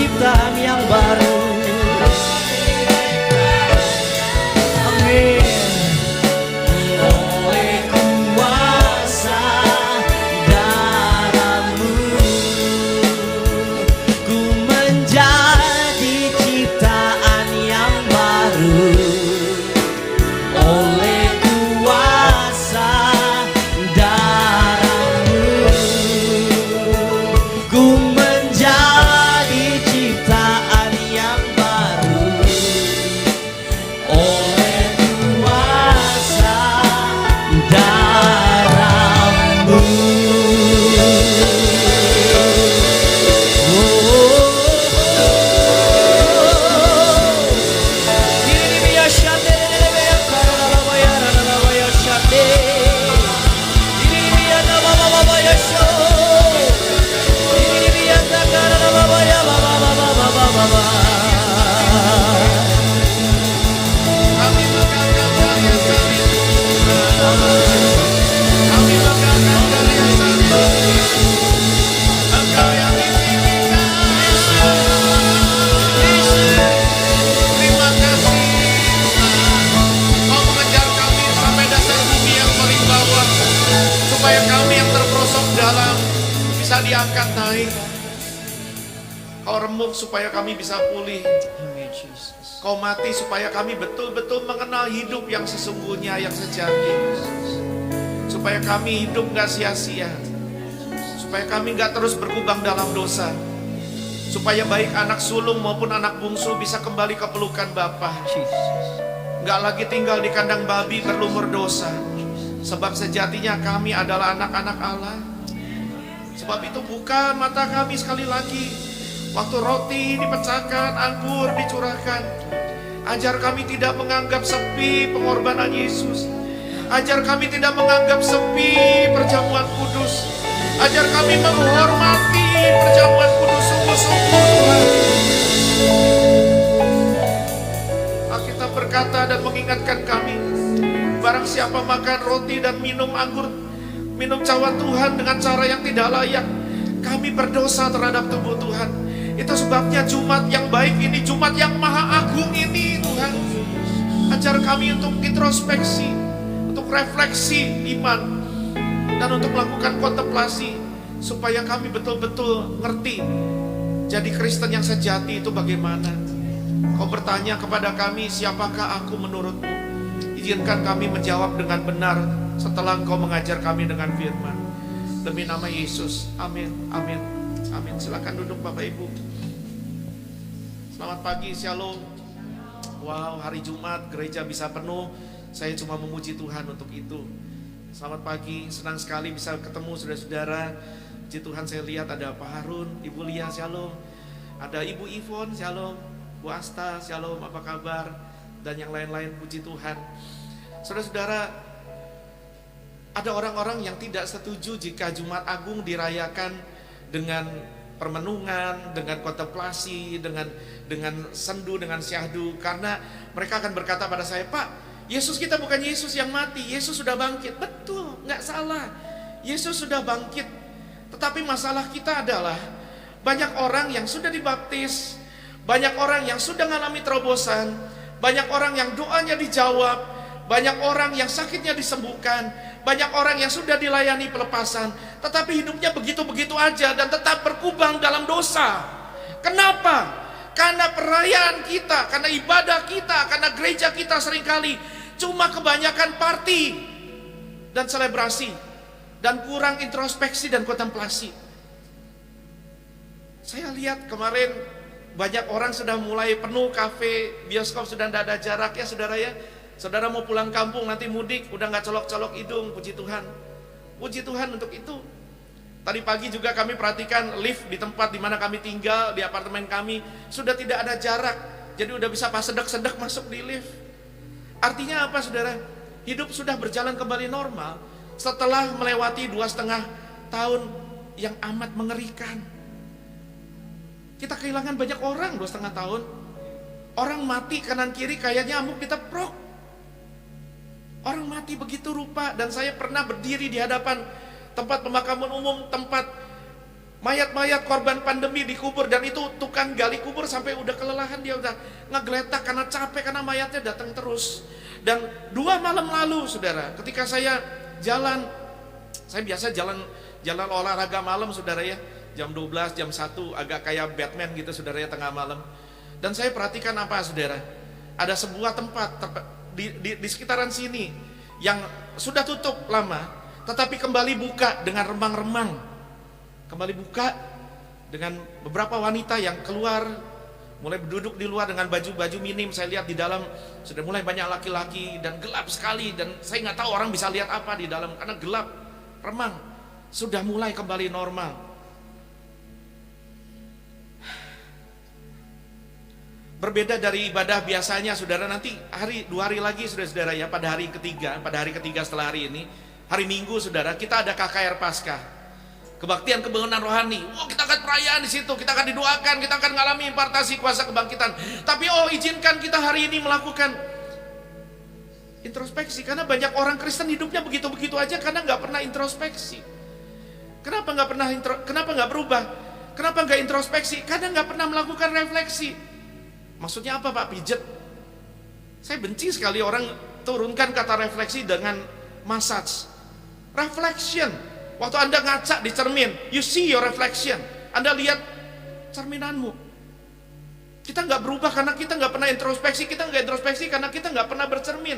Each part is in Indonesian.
ciptaan yang baru. Amin. Oleh kuasa darah-Mu, ku menjadi ciptaan yang baru. Oleh kuasa darah-Mu, ku menjadi ciptaan yang baru. Oleh kuasa darah-Mu. Kami banggakan karya Kami. Kami banggakan karya Kami. Engkau yang ditinggikan, Yesus. Terima kasih Tuhan. Kau mengejar kami sampai dasar bumi yang paling bawah, supaya kami yang terperosok dalam bisa diangkat naik. Kau remuk supaya kami bisa pulih. Amin, Jesus. Kau mati supaya kami betul-betul mengenal hidup yang sesungguhnya, yang sejati. Supaya kami hidup gak sia-sia. Supaya kami gak terus berkubang dalam dosa. Supaya baik anak sulung maupun anak bungsu bisa kembali ke pelukan Bapa. Jesus. Gak lagi tinggal di kandang babi berlumur dosa. Sebab sejatinya kami adalah anak-anak Allah. Sebab itu buka mata kami sekali lagi. Waktu roti dipecahkan, anggur dicurahkan, ajar kami tidak menganggap sepi pengorbanan Yesus. Ajar kami tidak menganggap sepi perjamuan kudus. Ajar kami menghormati perjamuan kudus sungguh-sungguh, Tuhan. Alkitab berkata dan mengingatkan kami, barang siapa makan roti dan minum anggur, minum cawan Tuhan dengan cara yang tidak layak, kami berdosa terhadap tubuh Tuhan. Itu sebabnya Jumat yang baik ini, Jumat yang maha agung ini, Tuhan. Ajar kami untuk introspeksi, untuk refleksi iman, dan untuk melakukan kontemplasi, supaya kami betul-betul ngerti jadi Kristen yang sejati itu bagaimana. Kau bertanya kepada kami, siapakah aku menurutmu? Izinkan kami menjawab dengan benar setelah Engkau mengajar kami dengan firman. Demi nama Yesus, amin, amin, amin. Silakan duduk Bapak Ibu. Selamat pagi, shalom. Wow, hari Jumat gereja bisa penuh. Saya cuma memuji Tuhan untuk itu. Selamat pagi, senang sekali bisa ketemu saudara-saudara. Puji Tuhan, saya lihat ada Pak Harun, Ibu Lia, shalom. Ada Ibu Ivon, shalom. Bu Asta, shalom, apa kabar? Dan yang lain-lain, puji Tuhan. Saudara-saudara, ada orang-orang yang tidak setuju jika Jumat Agung dirayakan dengan permenungan, dengan kontemplasi, dengan sendu, dengan syahdu. Karena mereka akan berkata pada saya, Pak, Yesus kita bukan Yesus yang mati, Yesus sudah bangkit. Betul, gak salah, Yesus sudah bangkit. Tetapi masalah kita adalah banyak orang yang sudah dibaptis, banyak orang yang sudah mengalami terobosan, banyak orang yang doanya dijawab, banyak orang yang sakitnya disembuhkan, banyak orang yang sudah dilayani pelepasan, tetapi hidupnya begitu-begitu aja dan tetap berkubang dalam dosa. Kenapa? Karena perayaan kita, karena ibadah kita, karena gereja kita seringkali cuma kebanyakan party dan selebrasi, dan kurang introspeksi dan kontemplasi. Saya lihat kemarin banyak orang sudah mulai penuh kafe, bioskop sudah tidak ada jarak ya saudara ya. Saudara mau pulang kampung nanti mudik, udah gak colok-colok hidung, puji Tuhan. Puji Tuhan untuk itu. Tadi pagi juga kami perhatikan lift di tempat di mana kami tinggal, di apartemen kami, sudah tidak ada jarak. Jadi udah bisa pas sedek-sedek masuk di lift. Artinya apa saudara? Hidup sudah berjalan kembali normal setelah melewati 2,5 tahun yang amat mengerikan. Kita kehilangan banyak orang 2,5 tahun. Orang mati kanan kiri kayak nyamuk diteprok. Orang mati begitu rupa. Dan saya pernah berdiri di hadapan tempat pemakaman umum, tempat Mayat-mayat korban pandemi dikubur, dan itu tukang gali kubur sampai udah kelelahan, dia udah ngegeletak karena capek, karena mayatnya datang terus. Dan 2 malam lalu, saudara, ketika saya jalan, saya biasa jalan olahraga malam, saudara ya, jam 12, jam 1, agak kayak Batman gitu, saudara ya, tengah malam. Dan saya perhatikan apa, saudara? Ada sebuah tempat di sekitaran sini yang sudah tutup lama, tetapi kembali buka dengan remang-remang. Kembali buka dengan beberapa wanita yang keluar, mulai duduk di luar dengan baju-baju minim. Saya lihat di dalam sudah mulai banyak laki-laki dan gelap sekali, dan saya nggak tahu orang bisa lihat apa di dalam karena gelap, remang. Sudah mulai kembali normal. Berbeda dari ibadah biasanya, saudara. Nanti 2 hari lagi, saudara ya, pada hari ketiga setelah hari ini, hari Minggu, saudara, kita ada KKR Paskah. Kebaktian kebangunan rohani. Kita akan perayaan di situ, kita akan didoakan, kita akan mengalami impartasi kuasa kebangkitan. Tapi izinkan kita hari ini melakukan introspeksi, karena banyak orang Kristen hidupnya begitu-begitu aja karena nggak pernah introspeksi. Kenapa nggak berubah? Kenapa nggak introspeksi? Karena nggak pernah melakukan refleksi. Maksudnya apa, Pak? Pijet. Saya benci sekali orang turunkan kata refleksi dengan massage. Reflection. Waktu Anda ngaca di cermin, you see your reflection. Anda lihat cerminanmu. Kita nggak berubah karena kita nggak pernah introspeksi. Kita nggak introspeksi karena kita nggak pernah bercermin.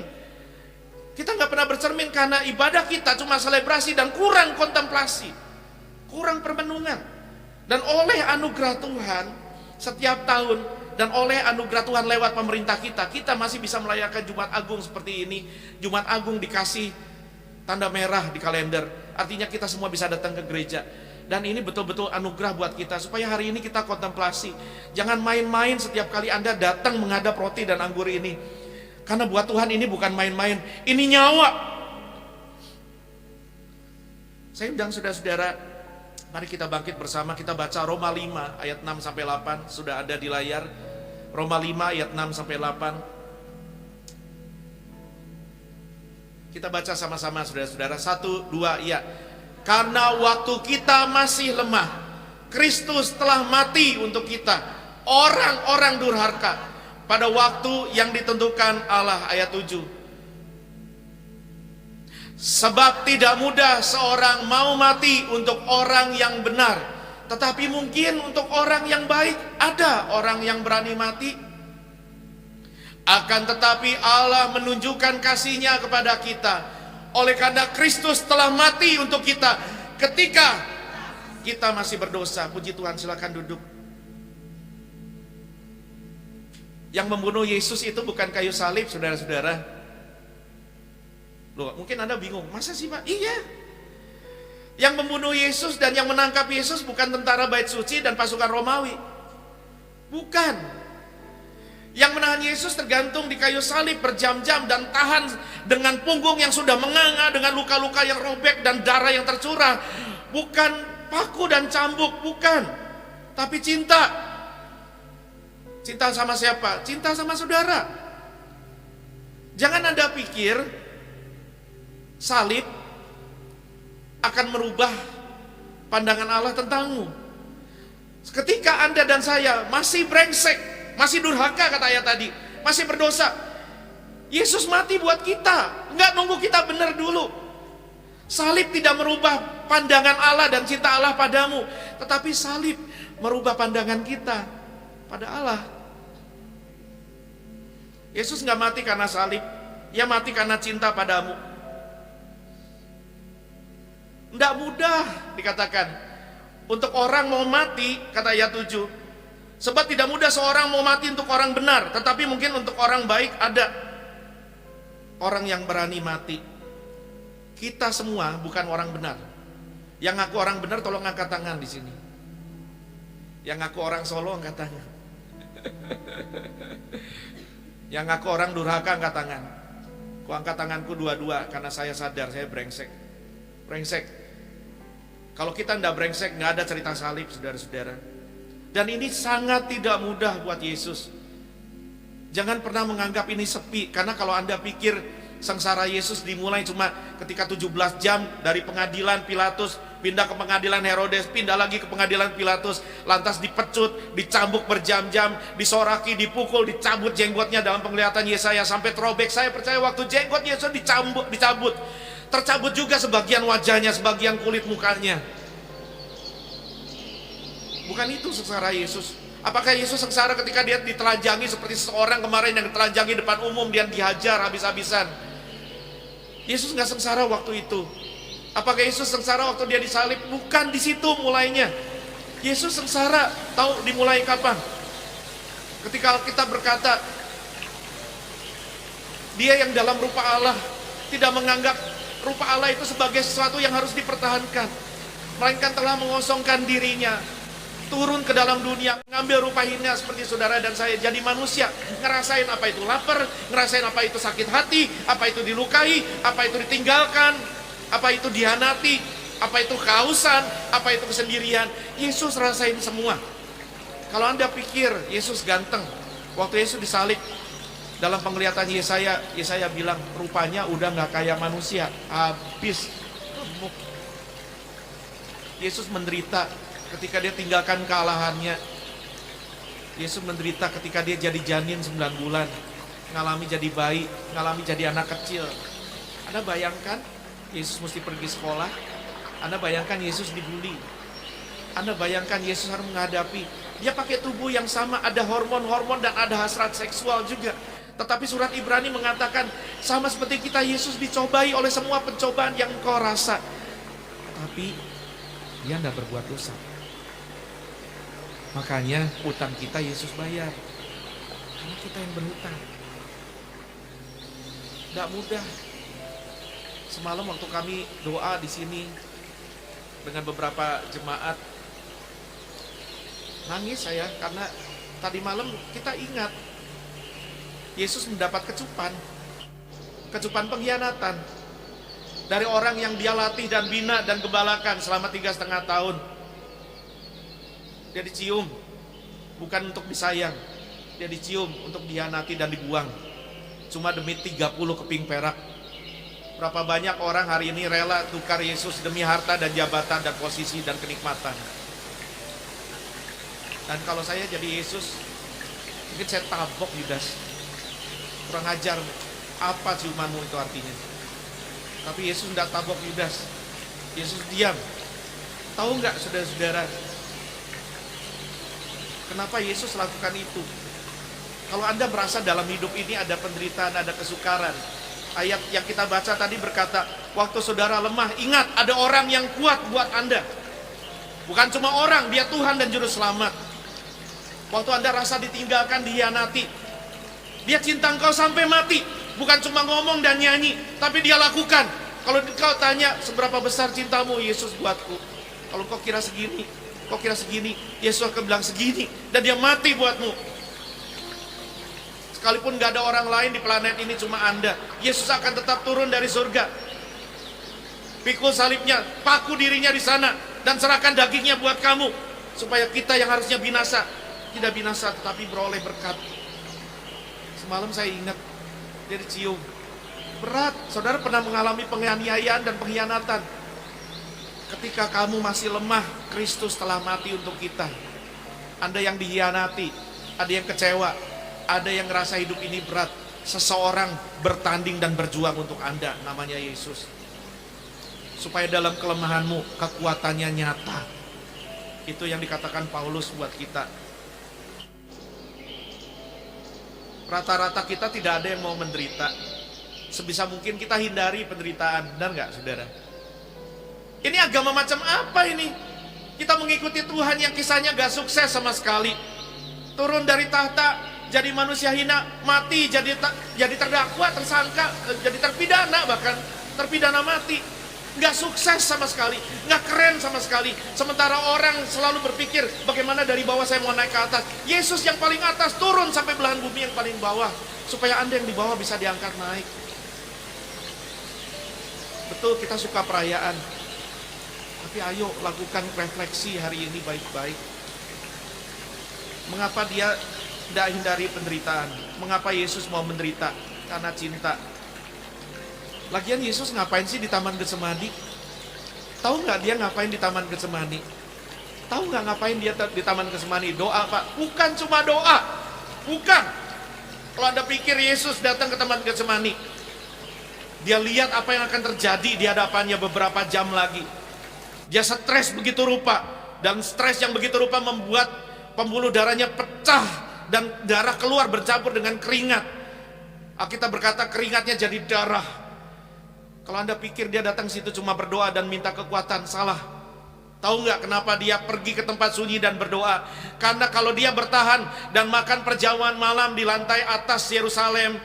Kita nggak pernah bercermin karena ibadah kita cuma selebrasi dan kurang kontemplasi, kurang permenungan. Dan oleh anugerah Tuhan setiap tahun, dan oleh anugerah Tuhan lewat pemerintah kita masih bisa merayakan Jumat Agung seperti ini. Jumat Agung dikasih tanda merah di kalender, artinya kita semua bisa datang ke gereja. Dan ini betul-betul anugerah buat kita, supaya hari ini kita kontemplasi. Jangan main-main setiap kali Anda datang menghadap roti dan anggur ini, karena buat Tuhan ini bukan main-main, ini nyawa. Saya undang saudara-saudara, mari kita bangkit bersama. Kita baca Roma 5 ayat 6-8, sudah ada di layar. Roma 5 ayat 6-8. Kita baca sama-sama, saudara-saudara. 1, 2, iya. Karena waktu kita masih lemah, Kristus telah mati untuk kita, orang-orang durhaka, pada waktu yang ditentukan Allah. Ayat 7. Sebab tidak mudah seorang mau mati untuk orang yang benar, tetapi mungkin untuk orang yang baik ada orang yang berani mati. Akan tetapi Allah menunjukkan kasih-Nya kepada kita oleh karena Kristus telah mati untuk kita ketika kita masih berdosa. Puji Tuhan, silakan duduk. Yang membunuh Yesus itu bukan kayu salib, saudara-saudara. Loh, mungkin Anda bingung, masa sih, Pak? Iya. Yang membunuh Yesus dan yang menangkap Yesus bukan tentara Bait Suci dan pasukan Romawi. Bukan. Yang menahan Yesus tergantung di kayu salib berjam-jam dan tahan dengan punggung yang sudah menganga, dengan luka-luka yang robek dan darah yang tercurah. Bukan paku dan cambuk, bukan. Tapi cinta. Cinta sama siapa? Cinta sama saudara. Jangan Anda pikir salib akan merubah pandangan Allah tentangmu. Ketika Anda dan saya masih brengsek, masih durhaka, kata ayat tadi, masih berdosa, Yesus mati buat kita, nggak nunggu kita benar dulu. Salib tidak merubah pandangan Allah dan cinta Allah padamu, tetapi salib merubah pandangan kita pada Allah. Yesus nggak mati karena salib, Dia mati karena cinta padamu. Nggak mudah dikatakan untuk orang mau mati, kata ayat 7. Sebab tidak mudah seorang mau mati untuk orang benar, tetapi mungkin untuk orang baik ada orang yang berani mati. Kita semua bukan orang benar. Yang ngaku orang benar tolong angkat tangan di sini. Yang ngaku orang Solo angkat tangan. Yang ngaku orang durhaka angkat tangan. Ku angkat tanganku dua-dua karena saya sadar saya brengsek. Brengsek. Kalau kita ndak brengsek, nggak ada cerita salib, saudara-saudara. Dan ini sangat tidak mudah buat Yesus. Jangan pernah menganggap ini sepi, karena kalau Anda pikir Sengsara Yesus dimulai cuma ketika 17 jam dari pengadilan Pilatus, pindah ke pengadilan Herodes, pindah lagi ke pengadilan Pilatus, lantas dipecut, dicambuk berjam-jam, disoraki, dipukul, dicabut jenggotnya dalam penglihatan Yesaya sampai terobek. Saya percaya waktu jenggot Yesus dicabut, tercabut juga sebagian wajahnya, sebagian kulit mukanya. Bukan itu sengsara Yesus. Apakah Yesus sengsara ketika dia ditelanjangi seperti seorang kemarin yang ditelanjangi depan umum, dia dihajar habis-habisan? Yesus nggak sengsara waktu itu. Apakah Yesus sengsara waktu dia disalib? Bukan di situ mulainya. Yesus sengsara, tahu dimulai kapan? Ketika kita berkata, dia yang dalam rupa Allah tidak menganggap rupa Allah itu sebagai sesuatu yang harus dipertahankan, melainkan telah mengosongkan dirinya, turun ke dalam dunia, ngambil rupa hina seperti saudara dan saya, jadi manusia, ngerasain apa itu lapar, ngerasain apa itu sakit hati, apa itu dilukai, apa itu ditinggalkan, apa itu dihianati, apa itu kehausan, apa itu kesendirian. Yesus rasain semua. Kalau Anda pikir Yesus ganteng, waktu Yesus disalib, dalam penglihatan Yesaya bilang rupanya udah gak kayak manusia, habis gemuk. Yesus menderita ketika dia tinggalkan kealahannya. Yesus menderita ketika dia jadi janin 9 bulan, ngalami jadi bayi, ngalami jadi anak kecil. Anda bayangkan Yesus mesti pergi sekolah, Anda bayangkan Yesus dibully, Anda bayangkan Yesus harus menghadapi, dia pakai tubuh yang sama, ada hormon-hormon dan ada hasrat seksual juga. Tetapi surat Ibrani mengatakan sama seperti kita, Yesus dicobai oleh semua pencobaan yang engkau rasa, tapi dia tidak berbuat dosa. Makanya utang kita Yesus bayar, karena kita yang berhutang. Tidak mudah. Semalam waktu kami doa di sini dengan beberapa jemaat, nangis saya karena tadi malam kita ingat Yesus mendapat kecupan pengkhianatan dari orang yang dia latih dan bina dan gembalakan selama 3,5 tahun. Dia dicium, bukan untuk disayang. Dia dicium untuk dihianati dan dibuang, cuma demi 30 keping perak. Berapa banyak orang hari ini rela tukar Yesus demi harta dan jabatan dan posisi dan kenikmatan. Dan kalau saya jadi Yesus, mungkin saya tabok Yudas. Kurang ajar, apa ciumanmu itu artinya? Tapi Yesus tidak tabok Yudas. Yesus diam. Tahu nggak saudara-saudara, kenapa Yesus lakukan itu? Kalau Anda merasa dalam hidup ini ada penderitaan, ada kesukaran, ayat yang kita baca tadi berkata, waktu saudara lemah, ingat ada orang yang kuat buat Anda. Bukan cuma orang, dia Tuhan dan Juru Selamat. Waktu Anda rasa ditinggalkan, dihianati, dia cinta engkau sampai mati. Bukan cuma ngomong dan nyanyi, tapi dia lakukan. Kalau kau tanya, seberapa besar cintamu Yesus buatku? Kalau kau kira segini, Yesus akan bilang segini, dan dia mati buatmu. Sekalipun gak ada orang lain di planet ini, cuma Anda, Yesus akan tetap turun dari surga, pikul salibnya, paku dirinya di sana, dan serahkan dagingnya buat kamu, supaya kita yang harusnya binasa, tidak binasa tetapi beroleh berkat. Semalam saya ingat, dia dicium. Berat, saudara pernah mengalami penganiayaan dan pengkhianatan. Ketika kamu masih lemah, Kristus telah mati untuk kita. Anda yang dihianati, ada yang kecewa, ada yang ngerasa hidup ini berat. Seseorang bertanding dan berjuang untuk Anda, namanya Yesus. Supaya dalam kelemahanmu, kekuatannya nyata. Itu yang dikatakan Paulus buat kita. Rata-rata kita tidak ada yang mau menderita. Sebisa mungkin kita hindari penderitaan, benar nggak saudara? Ini agama macam apa ini? Kita mengikuti Tuhan yang kisahnya gak sukses sama sekali. Turun dari tahta, jadi manusia hina, mati, jadi terdakwa, tersangka, jadi terpidana, bahkan terpidana mati. Gak sukses sama sekali, gak keren sama sekali. Sementara orang selalu berpikir, bagaimana dari bawah saya mau naik ke atas. Yesus yang paling atas turun sampai belahan bumi yang paling bawah, supaya Anda yang di bawah bisa diangkat naik. Betul, kita suka perayaan, tapi ayo lakukan refleksi hari ini baik-baik. Mengapa dia tidak hindari penderitaan? Mengapa Yesus mau menderita? Karena cinta. Lagian Yesus ngapain sih di Taman Getsemani? Tahu nggak dia ngapain di Taman Getsemani? Tahu nggak ngapain dia di Taman Getsemani? Doa, Pak. Bukan cuma doa. Bukan. Kalau Anda pikir Yesus datang ke Taman Getsemani, dia lihat apa yang akan terjadi di hadapannya beberapa jam lagi. Dia stres begitu rupa. Dan stres yang begitu rupa membuat pembuluh darahnya pecah. Dan darah keluar bercampur dengan keringat. Alkitab berkata keringatnya jadi darah. Kalau Anda pikir dia datang situ cuma berdoa dan minta kekuatan, salah. Tahu nggak kenapa dia pergi ke tempat sunyi dan berdoa? Karena kalau dia bertahan dan makan perjamuan malam di lantai atas Yerusalem,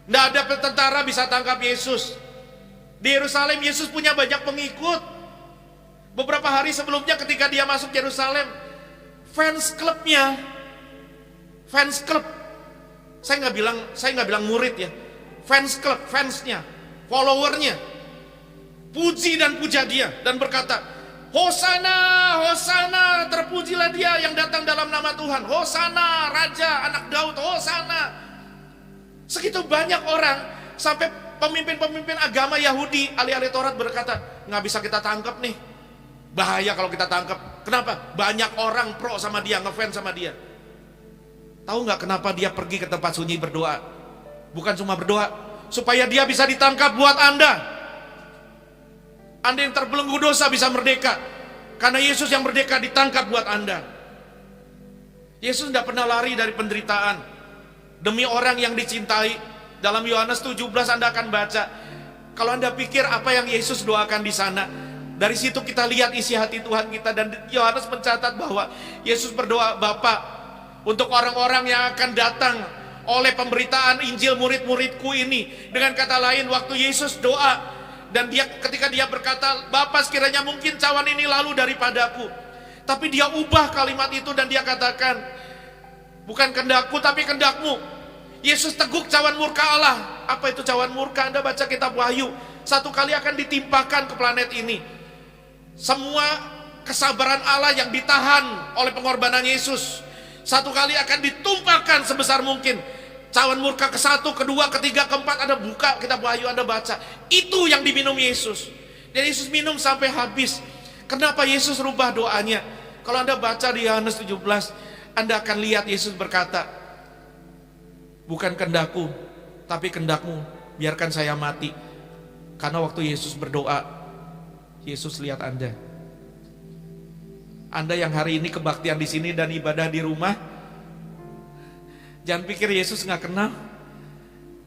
nggak ada tentara bisa tangkap Yesus. Di Yerusalem Yesus punya banyak pengikut. Beberapa hari sebelumnya ketika dia masuk Yerusalem, fans klub, saya nggak bilang murid ya, fans club, fansnya, followernya, puji dan puja dia dan berkata, Hosana, Hosana, terpujilah dia yang datang dalam nama Tuhan. Hosana, Raja, Anak Daud, Hosana. Segitu banyak orang, sampai pemimpin-pemimpin agama Yahudi, ahli-ahli Taurat berkata, nggak bisa kita tangkap nih. Bahaya kalau kita tangkap. Kenapa? Banyak orang pro sama dia, ngefans sama dia. Tahu nggak kenapa dia pergi ke tempat sunyi berdoa? Bukan cuma berdoa, supaya dia bisa ditangkap buat Anda. Anda yang terbelenggu dosa bisa merdeka. Karena Yesus yang merdeka ditangkap buat Anda. Yesus tidak pernah lari dari penderitaan. Demi orang yang dicintai. Dalam Yohanes 17 Anda akan baca. Kalau Anda pikir apa yang Yesus doakan di sana, dari situ kita lihat isi hati Tuhan kita. Dan Yohanes mencatat bahwa Yesus berdoa, Bapa, untuk orang-orang yang akan datang oleh pemberitaan Injil murid-muridku ini. Dengan kata lain, waktu Yesus doa, dan ketika dia berkata, Bapa, sekiranya mungkin cawan ini lalu daripadaku. Tapi dia ubah kalimat itu dan dia katakan, bukan kehendakku tapi kehendakmu. Yesus teguk cawan murka Allah. Apa itu cawan murka? Anda baca kitab Wahyu. Satu kali akan ditimpakan ke planet ini. Semua kesabaran Allah yang ditahan oleh pengorbanan Yesus, satu kali akan ditumpahkan sebesar mungkin. Cawan murka ke-1, ke-2, ke-3, ke-4 Anda buka kitab Wahyu, Anda baca. Itu yang diminum Yesus. Dan Yesus minum sampai habis. Kenapa Yesus rubah doanya? Kalau Anda baca di Yohanes 17, Anda akan lihat Yesus berkata, bukan kehendakku, tapi kehendakmu, biarkan saya mati. Karena waktu Yesus berdoa, Yesus lihat Anda. Anda yang hari ini kebaktian di sini dan ibadah di rumah, jangan pikir Yesus nggak kenal.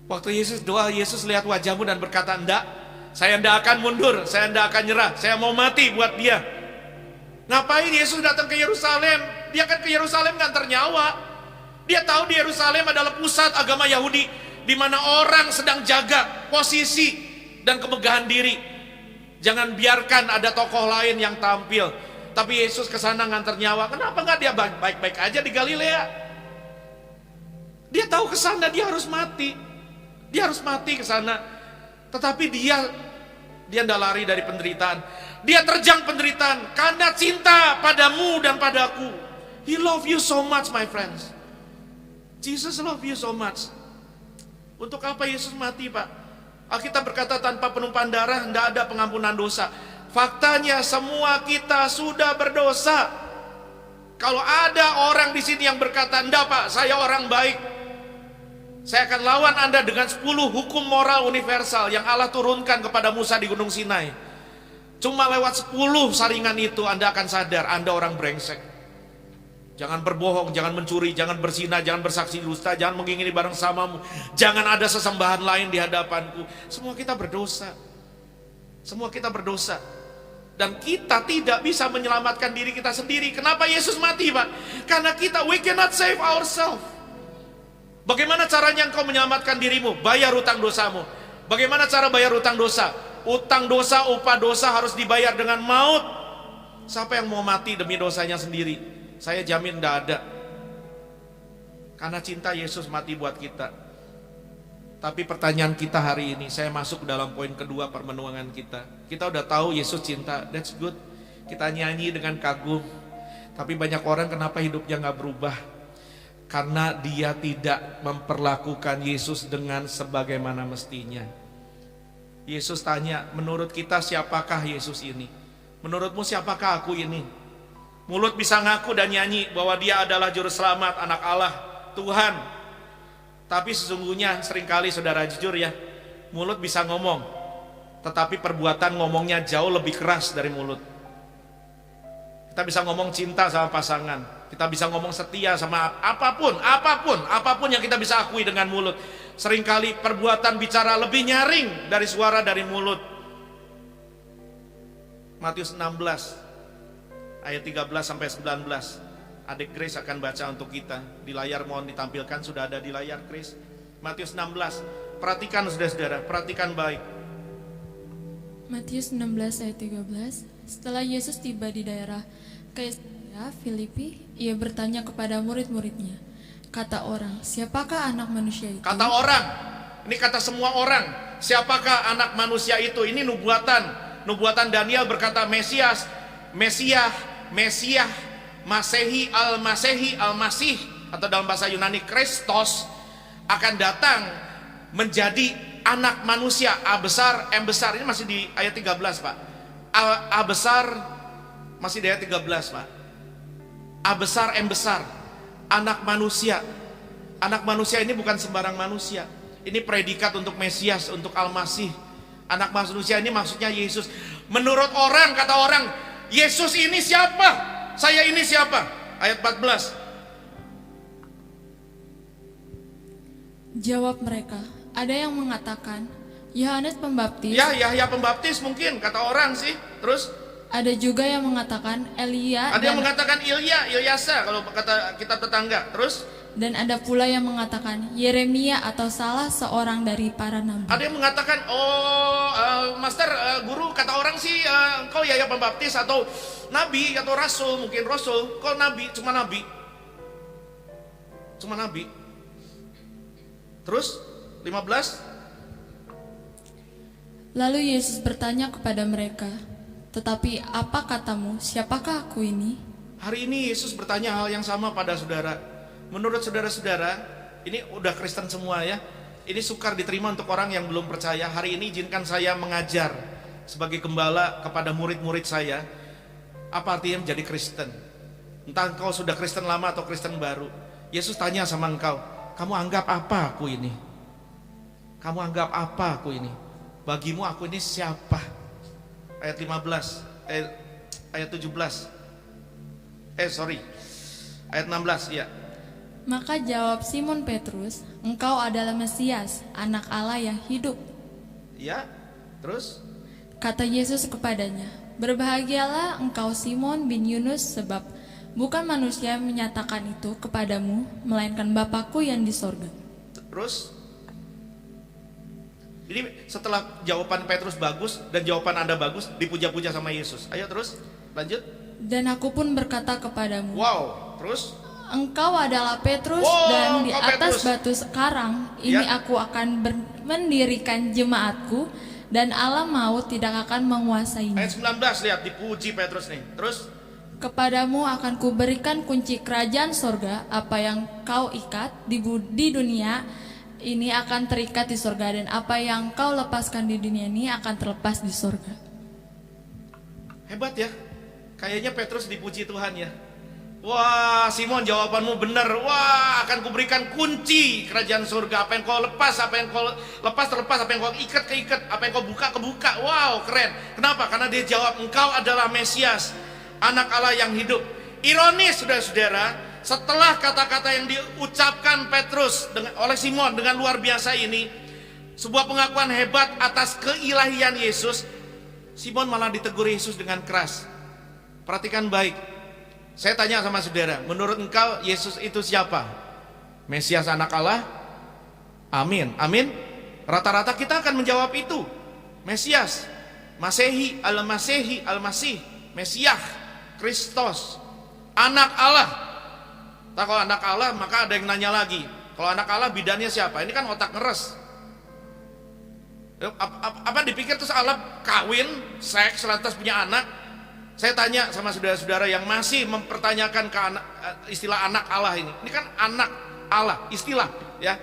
Waktu Yesus doa, Yesus lihat wajahmu dan berkata, enggak, saya enggak akan mundur, saya enggak akan nyerah, saya mau mati buat dia. Ngapain Yesus datang ke Yerusalem? Dia kan ke Yerusalem ngantar nyawa. Dia tahu di Yerusalem adalah pusat agama Yahudi, di mana orang sedang jaga posisi dan kemegahan diri. Jangan biarkan ada tokoh lain yang tampil. Tapi Yesus ke sana ngantar nyawa. Kenapa nggak dia baik-baik aja di Galilea? Dia tahu ke sana dia harus mati. Dia harus mati ke sana. Tetapi dia tidak lari dari penderitaan. Dia terjang penderitaan karena cinta padamu dan padaku. He love you so much, my friends. Jesus love you so much. Untuk apa Yesus mati, Pak? Alkitab berkata tanpa penumpahan darah tidak ada pengampunan dosa. Faktanya semua kita sudah berdosa. Kalau ada orang di sini yang berkata, enggak Pak, saya orang baik, saya akan lawan Anda dengan 10 hukum moral universal yang Allah turunkan kepada Musa di Gunung Sinai. Cuma lewat 10 saringan itu Anda akan sadar Anda orang brengsek. Jangan berbohong, jangan mencuri, jangan berzina, jangan bersaksi dusta, jangan mengingini barang samamu, jangan ada sesembahan lain di hadapanku. Semua kita berdosa. Semua kita berdosa. Dan kita tidak bisa menyelamatkan diri kita sendiri. Kenapa Yesus mati, Pak? Karena we cannot save ourselves. Bagaimana caranya engkau menyelamatkan dirimu? Bayar utang dosamu. Bagaimana cara bayar utang dosa? Utang dosa, upah dosa harus dibayar dengan maut. Siapa yang mau mati demi dosanya sendiri? Saya jamin tidak ada. Karena cinta Yesus mati buat kita. Tapi pertanyaan kita hari ini, saya masuk ke dalam poin kedua permenuhangan kita. Kita udah tahu Yesus cinta, that's good. Kita nyanyi dengan kagum. Tapi banyak orang kenapa hidupnya gak berubah? Karena dia tidak memperlakukan Yesus dengan sebagaimana mestinya. Yesus tanya, menurut kita siapakah Yesus ini? Menurutmu siapakah aku ini? Mulut bisa ngaku dan nyanyi bahwa dia adalah juru selamat, anak Allah, Tuhan. Tapi sesungguhnya seringkali saudara jujur ya, mulut bisa ngomong, tetapi perbuatan ngomongnya jauh lebih keras dari mulut. Kita bisa ngomong cinta sama pasangan, kita bisa ngomong setia sama apapun yang kita bisa akui dengan mulut. Seringkali perbuatan bicara lebih nyaring dari suara dari mulut. Matius 16 ayat 13 sampai 19. Adik Grace akan baca untuk kita. Di layar mohon ditampilkan, sudah ada di layar Grace. Matius 16. Perhatikan saudara-saudara, perhatikan baik. Matius 16 ayat 13. Setelah Yesus tiba di daerah Kaisarea Filipi, ia bertanya kepada murid-muridnya, kata orang, siapakah anak manusia itu? Kata orang, ini kata semua orang, siapakah anak manusia itu? Ini nubuatan Daniel berkata Mesias, Masehi, Al-Masih, atau dalam bahasa Yunani Kristos, akan datang menjadi anak manusia. A besar, M besar. Ini masih di ayat 13 Pak. A besar masih di ayat 13 Pak. A besar, M besar. Anak manusia. Anak manusia ini bukan sembarang manusia. Ini predikat untuk Mesias, untuk Al-Masih. Anak manusia ini maksudnya Yesus. Menurut orang, kata orang, Yesus ini siapa? Saya ini siapa? Ayat 14. Jawab mereka, ada yang mengatakan Yohanes Pembaptis. Ya, Yahya Pembaptis mungkin kata orang sih. Terus ada juga yang mengatakan Elia. Ada yang mengatakan Ilyasa kalau kata kitab tetangga. Terus dan ada pula yang mengatakan Yeremia atau salah seorang dari para nabi. ada yang mengatakan Master, guru, kata orang sih engkau Yahya Pembaptis atau nabi atau rasul, mungkin rasul. Kau nabi, cuma nabi. Terus 15. Lalu Yesus bertanya kepada mereka, tetapi apa katamu, siapakah aku ini? Hari ini Yesus bertanya hal yang sama pada saudara. Menurut saudara-saudara, ini udah Kristen semua ya. Ini sukar diterima untuk orang yang belum percaya. Hari ini izinkan saya mengajar sebagai gembala kepada murid-murid saya, apa artinya menjadi Kristen. Entah engkau sudah Kristen lama atau Kristen baru. Yesus tanya sama engkau, kamu anggap apa aku ini? Kamu anggap apa aku ini? Bagimu aku ini siapa? Ayat 15, ayat 17. Ayat 16 ya. Maka jawab Simon Petrus, engkau adalah Mesias, anak Allah yang hidup. Ya, terus? Kata Yesus kepadanya, berbahagialah engkau Simon bin Yunus, sebab bukan manusia yang menyatakan itu kepadamu, melainkan Bapakku yang di sorga. Terus? Ini setelah jawaban Petrus bagus dan jawaban Anda bagus, dipuja-puja sama Yesus. Ayo terus, lanjut. Dan aku pun berkata kepadamu, wow, terus? engkau adalah Petrus, Wow, dan di engkau atas Petrus. batu sekarang ini Ya. aku akan mendirikan jemaatku, dan alam maut tidak akan menguasainya. Ayat 19, lihat, dipuji Petrus nih. Terus? Kepadamu akan kuberikan kunci kerajaan sorga, apa yang kau ikat di dunia ini akan terikat di sorga, dan apa yang kau lepaskan di dunia ini akan terlepas di sorga. Hebat ya. Kayaknya Petrus dipuji Tuhan ya. Wah, Simon, jawabanmu benar. Wah, akan kuberikan kunci kerajaan surga. Apa yang kau lepas, apa yang kau lepas terlepas, apa yang kau ikat keikat, apa yang kau buka kebuka. Wow, keren. Kenapa? Karena dia jawab, engkau adalah Mesias, anak Allah yang hidup. Ironis, saudara-saudara, setelah kata-kata yang diucapkan Petrus oleh Simon dengan luar biasa ini, sebuah pengakuan hebat atas keilahian Yesus, Simon malah ditegur Yesus dengan keras. Perhatikan baik. Saya tanya sama saudara, menurut engkau Yesus itu siapa? Mesias anak Allah? Amin, amin. Rata-rata kita akan menjawab itu. Mesias, Masehi, Al-Masih, Mesias, Kristos, anak Allah. Nah, kalau anak Allah maka ada yang nanya lagi, kalau anak Allah bidannya siapa? Ini kan otak ngeres. Apa dipikir terus Allah kawin, seks, lantas punya anak? Saya tanya sama saudara-saudara yang masih mempertanyakan istilah anak Allah ini. Ini kan anak Allah, istilah ya.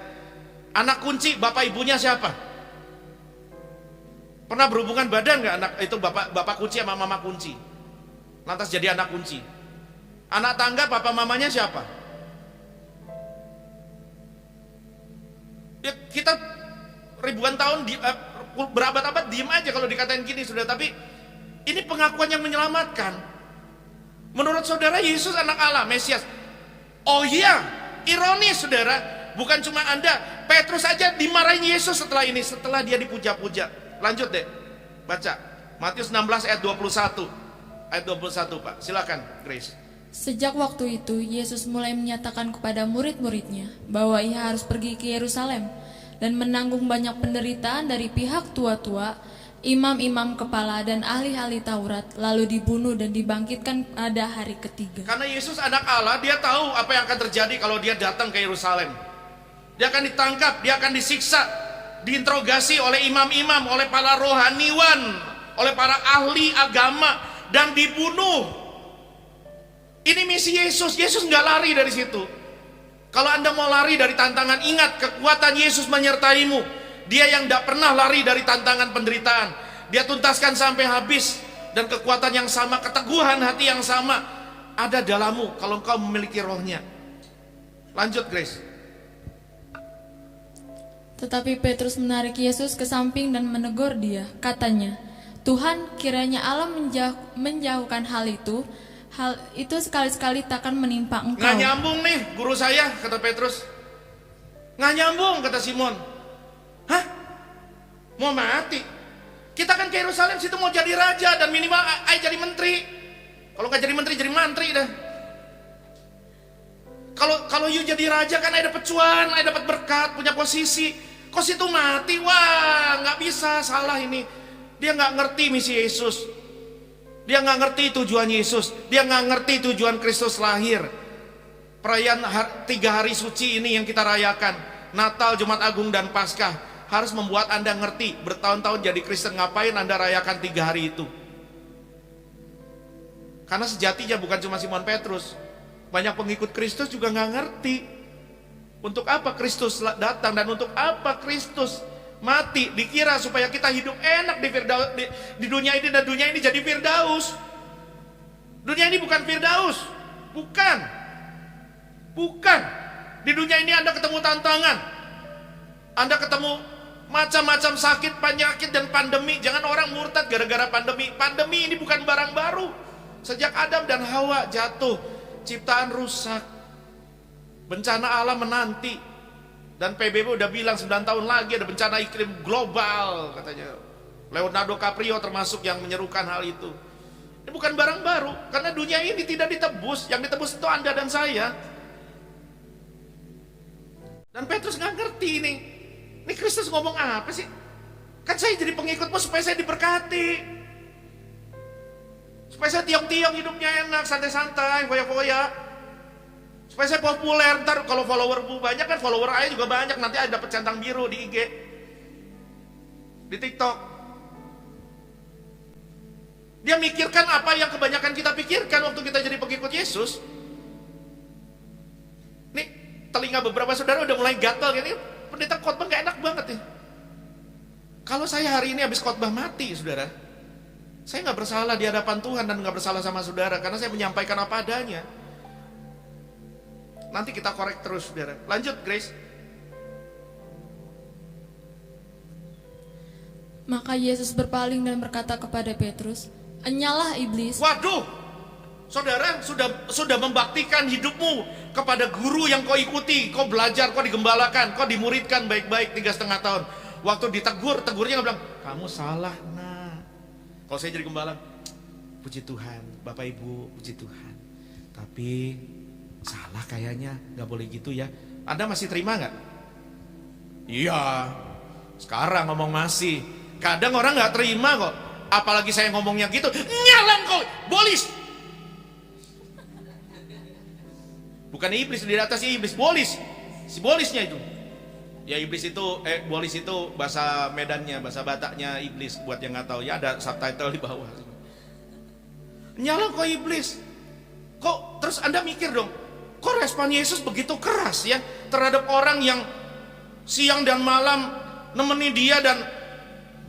Anak kunci, bapak ibunya siapa? Pernah berhubungan badan nggak anak itu bapak kunci sama mama kunci? Lantas jadi anak kunci. Anak tangga papa mamanya siapa? Ya, kita ribuan tahun berabad-abad diem aja kalau dikatain gini sudah. Tapi ini pengakuan yang menyelamatkan. Menurut saudara Yesus anak Allah, Mesias. Oh iya, ironis saudara. Bukan cuma Anda, Petrus saja dimarahin Yesus setelah ini, setelah dia dipuja-puja. Lanjut deh, baca Matius 16 ayat 21. Ayat 21 Pak, silakan Grace. Sejak waktu itu, Yesus mulai menyatakan kepada murid-muridnya bahwa ia harus pergi ke Yerusalem dan menanggung banyak penderitaan dari pihak tua-tua, imam-imam kepala dan ahli-ahli Taurat, lalu dibunuh dan dibangkitkan pada hari ketiga. Karena Yesus anak Allah, dia tahu apa yang akan terjadi kalau dia datang ke Yerusalem. Dia akan ditangkap, dia akan disiksa, diinterogasi oleh imam-imam, oleh para rohaniwan, oleh para ahli agama, dan dibunuh. Ini misi Yesus. Yesus nggak lari dari situ. Kalau Anda mau lari dari tantangan, ingat kekuatan Yesus menyertaimu. Dia yang tidak pernah lari dari tantangan penderitaan. Dia tuntaskan sampai habis. Dan kekuatan yang sama, keteguhan hati yang sama ada dalammu kalau engkau memiliki rohnya. Lanjut Grace. Tetapi Petrus menarik Yesus ke samping dan menegur dia. Katanya, Tuhan, kiranya Allah menjauhkan hal itu sekali-sekali takkan menimpa engkau. Nggak nyambung nih guru saya, kata Petrus. Nggak nyambung, kata Simon. Hah? Mau mati? Kita kan ke Yerusalem situ mau jadi raja dan minimal jadi menteri. Kalau nggak jadi menteri, jadi mantri dah. Kalau you jadi raja kan ada dapat cuan, ada dapat berkat, punya posisi. Kok situ mati? Wah, nggak bisa, salah ini. Dia nggak ngerti misi Yesus. Dia nggak ngerti tujuan Yesus. Dia nggak ngerti tujuan Kristus lahir. Perayaan 3 hari suci ini yang kita rayakan, Natal, Jumat Agung, dan Paskah, harus membuat Anda ngerti bertahun-tahun jadi Kristen ngapain Anda rayakan 3 hari itu. Karena sejatinya bukan cuma Simon Petrus, banyak pengikut Kristus juga nggak ngerti untuk apa Kristus datang dan untuk apa Kristus mati. Dikira supaya kita hidup enak di dunia ini, dan dunia ini jadi Firdaus. Dunia ini bukan Firdaus, bukan. Di dunia ini Anda ketemu tantangan, Anda ketemu macam-macam sakit, penyakit, dan pandemi. Jangan orang murtad gara-gara pandemi. Pandemi ini bukan barang baru. Sejak Adam dan Hawa jatuh, ciptaan rusak, bencana alam menanti. Dan PBB udah bilang 9 tahun lagi ada bencana iklim global katanya. Leonardo DiCaprio termasuk yang menyerukan hal itu. Ini bukan barang baru, karena dunia ini tidak ditebus. Yang ditebus itu Anda dan saya. Dan Petrus nggak ngerti ini. Ini Kristus ngomong apa sih? Kan saya jadi pengikutmu supaya saya diberkati, supaya saya tiang-tiang hidupnya enak, santai-santai, foya-foya. Supaya saya populer, ntar kalau followermu banyak kan, follower saya juga banyak, nanti ada dapat centang biru di IG, di TikTok. Dia mikirkan apa yang kebanyakan kita pikirkan waktu kita jadi pengikut Yesus. Nih, telinga beberapa saudara udah mulai gatal gini, pendeta khotbah gak enak banget nih. Kalau saya hari ini habis khotbah mati, saudara, saya gak bersalah di hadapan Tuhan dan gak bersalah sama saudara, karena saya menyampaikan apa adanya. Nanti kita korek terus, saudara. Lanjut, Grace. Maka Yesus berpaling dan berkata kepada Petrus, "Enyalah iblis." Waduh, saudara sudah membaktikan hidupmu kepada guru yang kau ikuti, kau belajar, kau digembalakan, kau dimuridkan baik-baik 3,5 tahun. Waktu tegurnya bilang, kamu salah, nah. Kalau saya jadi gembala, puji Tuhan, Bapak Ibu, puji Tuhan. Tapi salah kayaknya, nggak boleh gitu ya. Anda masih terima nggak? Iya, sekarang ngomong masih. Kadang orang nggak terima kok, apalagi saya ngomongnya gitu. Nyalang kau, bolis. Bukan iblis di atasnya iblis, bolis. Si bolisnya itu. Ya iblis itu, bolis itu bahasa Medannya, bahasa Bataknya iblis. Buat yang nggak tahu ya ada subtitle di bawah. Nyalang kau iblis. Kok terus Anda mikir dong, kok respon Yesus begitu keras ya terhadap orang yang siang dan malam nemeni dia dan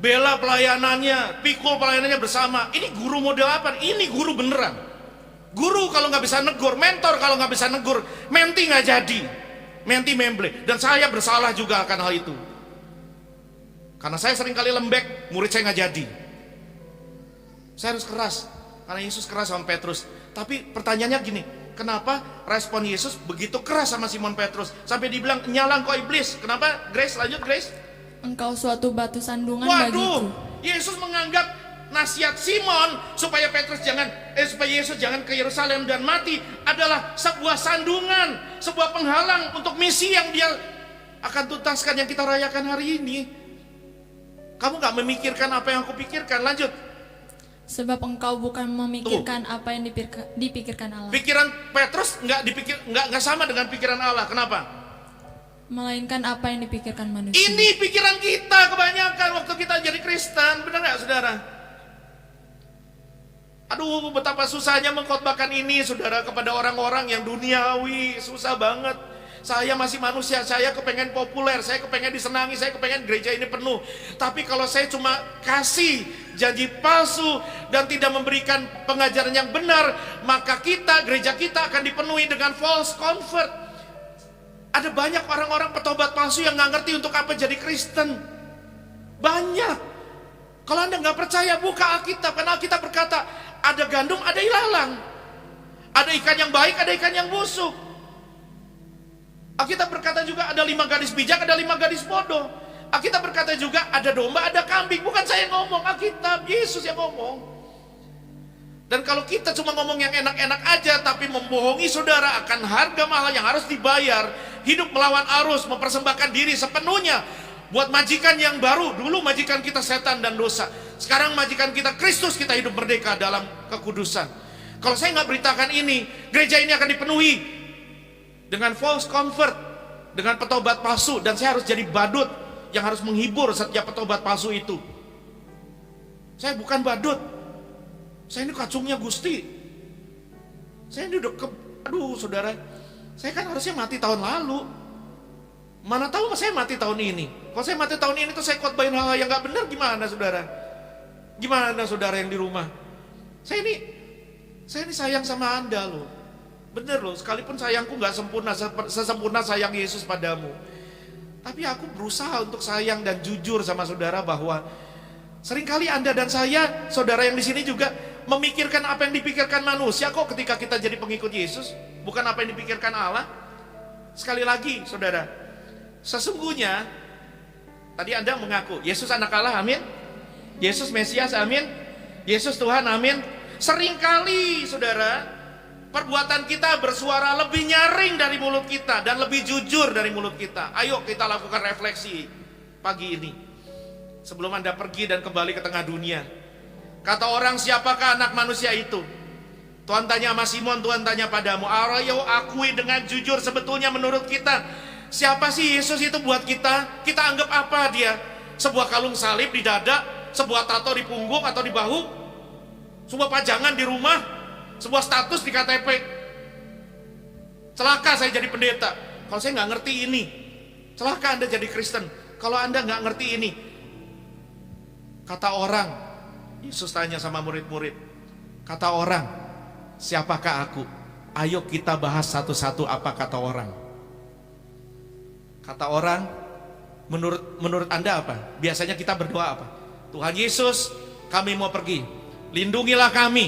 bela pelayanannya, pikul pelayanannya bersama. Ini guru model apa? Ini guru beneran. Guru kalau nggak bisa negur, mentor kalau nggak bisa negur, menti nggak jadi, menti memble. Dan saya bersalah juga akan hal itu, karena saya sering kali lembek, murid saya nggak jadi. Saya harus keras, karena Yesus keras sama Petrus. Tapi pertanyaannya gini, kenapa respon Yesus begitu keras sama Simon Petrus sampai dibilang nyala engkau iblis? Kenapa? Grace, lanjut Grace. Engkau suatu batu sandungan Waduh, bagiku. Yesus menganggap nasihat Simon supaya Yesus jangan ke Yerusalem dan mati adalah sebuah sandungan, sebuah penghalang untuk misi yang dia akan tuntaskan, yang kita rayakan hari ini. Kamu gak memikirkan apa yang aku pikirkan. Lanjut. Sebab engkau bukan memikirkan apa yang dipikirkan Allah, Pikiran Petrus nggak sama dengan pikiran Allah. Kenapa? melainkan apa yang dipikirkan manusia. Ini pikiran kita kebanyakan waktu kita jadi Kristen. Benar nggak, saudara? Aduh, betapa susahnya mengkhotbahkan ini, saudara, kepada orang-orang yang duniawi. Susah banget. Saya masih manusia, saya kepengen populer, saya kepengen disenangi, saya kepengen gereja ini penuh. Tapi kalau saya cuma kasih janji palsu dan tidak memberikan pengajaran yang benar, maka gereja kita akan dipenuhi dengan false convert. Ada banyak orang-orang petobat palsu yang nggak ngerti untuk apa jadi Kristen. Banyak. Kalau Anda nggak percaya, buka Alkitab, karena Alkitab berkata ada gandum, ada ilalang, ada ikan yang baik, ada ikan yang busuk. Alkitab berkata juga ada 5 gadis bijak, ada 5 gadis bodoh. Alkitab berkata juga ada domba, ada kambing. Bukan saya yang ngomong, Alkitab, Yesus yang ngomong. Dan kalau kita cuma ngomong yang enak-enak aja, tapi membohongi saudara akan harga mahal yang harus dibayar, hidup melawan arus, mempersembahkan diri sepenuhnya buat majikan yang baru. Dulu majikan kita setan dan dosa, sekarang majikan kita Kristus, kita hidup merdeka dalam kekudusan. Kalau saya nggak beritakan ini, gereja ini akan dipenuhi dengan false convert, dengan petobat palsu. Dan saya harus jadi badut yang harus menghibur setiap petobat palsu itu. Saya bukan badut, saya ini kacungnya Gusti. Saya ini udah aduh saudara, saya kan harusnya mati tahun lalu. Mana tahu saya mati tahun ini. Kalau saya mati tahun ini tuh saya khotbahin hal yang gak benar, gimana saudara? Gimana saudara yang di rumah? Saya ini sayang sama Anda loh. Bener loh, sekalipun sayangku gak sempurna sesempurna sayang Yesus padamu, tapi aku berusaha untuk sayang dan jujur sama saudara bahwa seringkali Anda dan saya, saudara yang di sini juga memikirkan apa yang dipikirkan manusia kok ketika kita jadi pengikut Yesus, bukan apa yang dipikirkan Allah. Sekali lagi saudara, sesungguhnya tadi Anda mengaku Yesus anak Allah, amin. Yesus Mesias, amin. Yesus Tuhan, amin. Seringkali saudara, perbuatan kita bersuara lebih nyaring dari mulut kita dan lebih jujur dari mulut kita. Ayo kita lakukan refleksi pagi ini sebelum Anda pergi dan kembali ke tengah dunia. Kata orang, siapakah anak manusia itu? Tuhan tanya sama Simon, Tuhan tanya padamu, ayo akui dengan jujur, sebetulnya menurut kita siapa sih Yesus itu buat kita? Kita anggap apa dia? Sebuah kalung salib di dada, sebuah tato di punggung atau di bahu, sebuah pajangan di rumah, sebuah status di KTP. Celaka saya jadi pendeta kalau saya nggak ngerti ini. Celaka Anda jadi Kristen kalau Anda nggak ngerti ini. Kata orang, Yesus tanya sama murid-murid, kata orang, siapakah aku? Ayo kita bahas satu-satu apa kata orang. Kata orang, menurut Anda apa? Biasanya kita berdoa apa? Tuhan Yesus, kami mau pergi, lindungilah kami,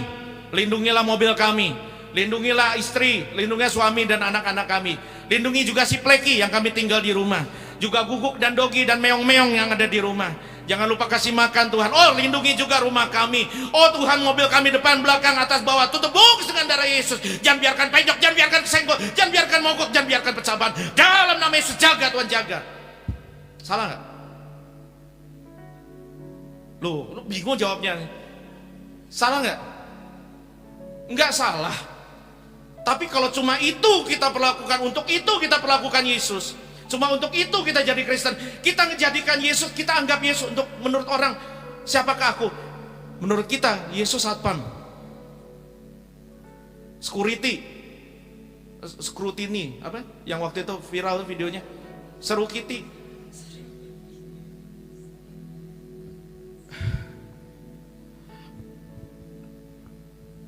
lindungilah mobil kami, lindungilah istri, lindungilah suami dan anak-anak kami, lindungi juga si Pleki yang kami tinggal di rumah, juga Guguk dan Dogi dan meong-meong yang ada di rumah. Jangan lupa kasih makan Tuhan. Oh, lindungi juga rumah kami. Oh Tuhan, mobil kami depan, belakang, atas, bawah, tutup bungkus dengan darah Yesus. Jangan biarkan penyok, jangan biarkan kesenggol, jangan biarkan mogok, jangan biarkan pecah ban. Dalam nama Yesus, jaga Tuhan, jaga. Salah nggak? Lu bingung jawabnya. Salah nggak? Nggak salah. Tapi kalau cuma itu kita perlakukan, untuk itu kita perlakukan Yesus, cuma untuk itu kita jadi Kristen, kita menjadikan Yesus, kita anggap Yesus untuk menurut orang, siapakah aku? Menurut kita Yesus satpam, scrutiny, apa? Yang waktu itu viral videonya, seru Kitty.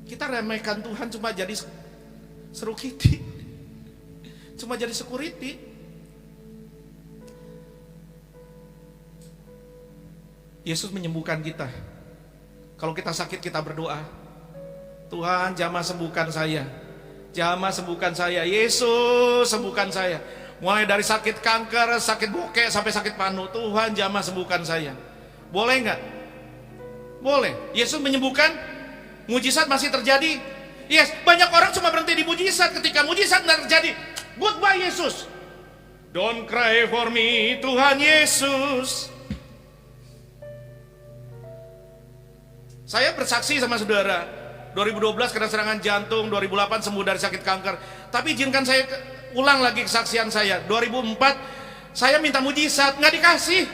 Kita remehkan Tuhan cuma jadi seru kiti, cuma jadi security. Yesus menyembuhkan kita. Kalau kita sakit kita berdoa, Tuhan jamah sembuhkan saya, jamah sembuhkan saya, Yesus sembuhkan saya. Mulai dari sakit kanker, sakit bokek sampai sakit panu, Tuhan jamah sembuhkan saya. Boleh nggak? Boleh. Yesus menyembuhkan, mujizat masih terjadi. Yes, banyak orang cuma berhenti di mujizat. Ketika mujizat nggak terjadi, goodbye Yesus. Don't cry for me, Tuhan Yesus. Saya bersaksi sama saudara, 2012 kena serangan jantung, 2008 sembuh dari sakit kanker. Tapi izinkan saya ulang lagi kesaksian saya. 2004 saya minta mujizat, nggak dikasih.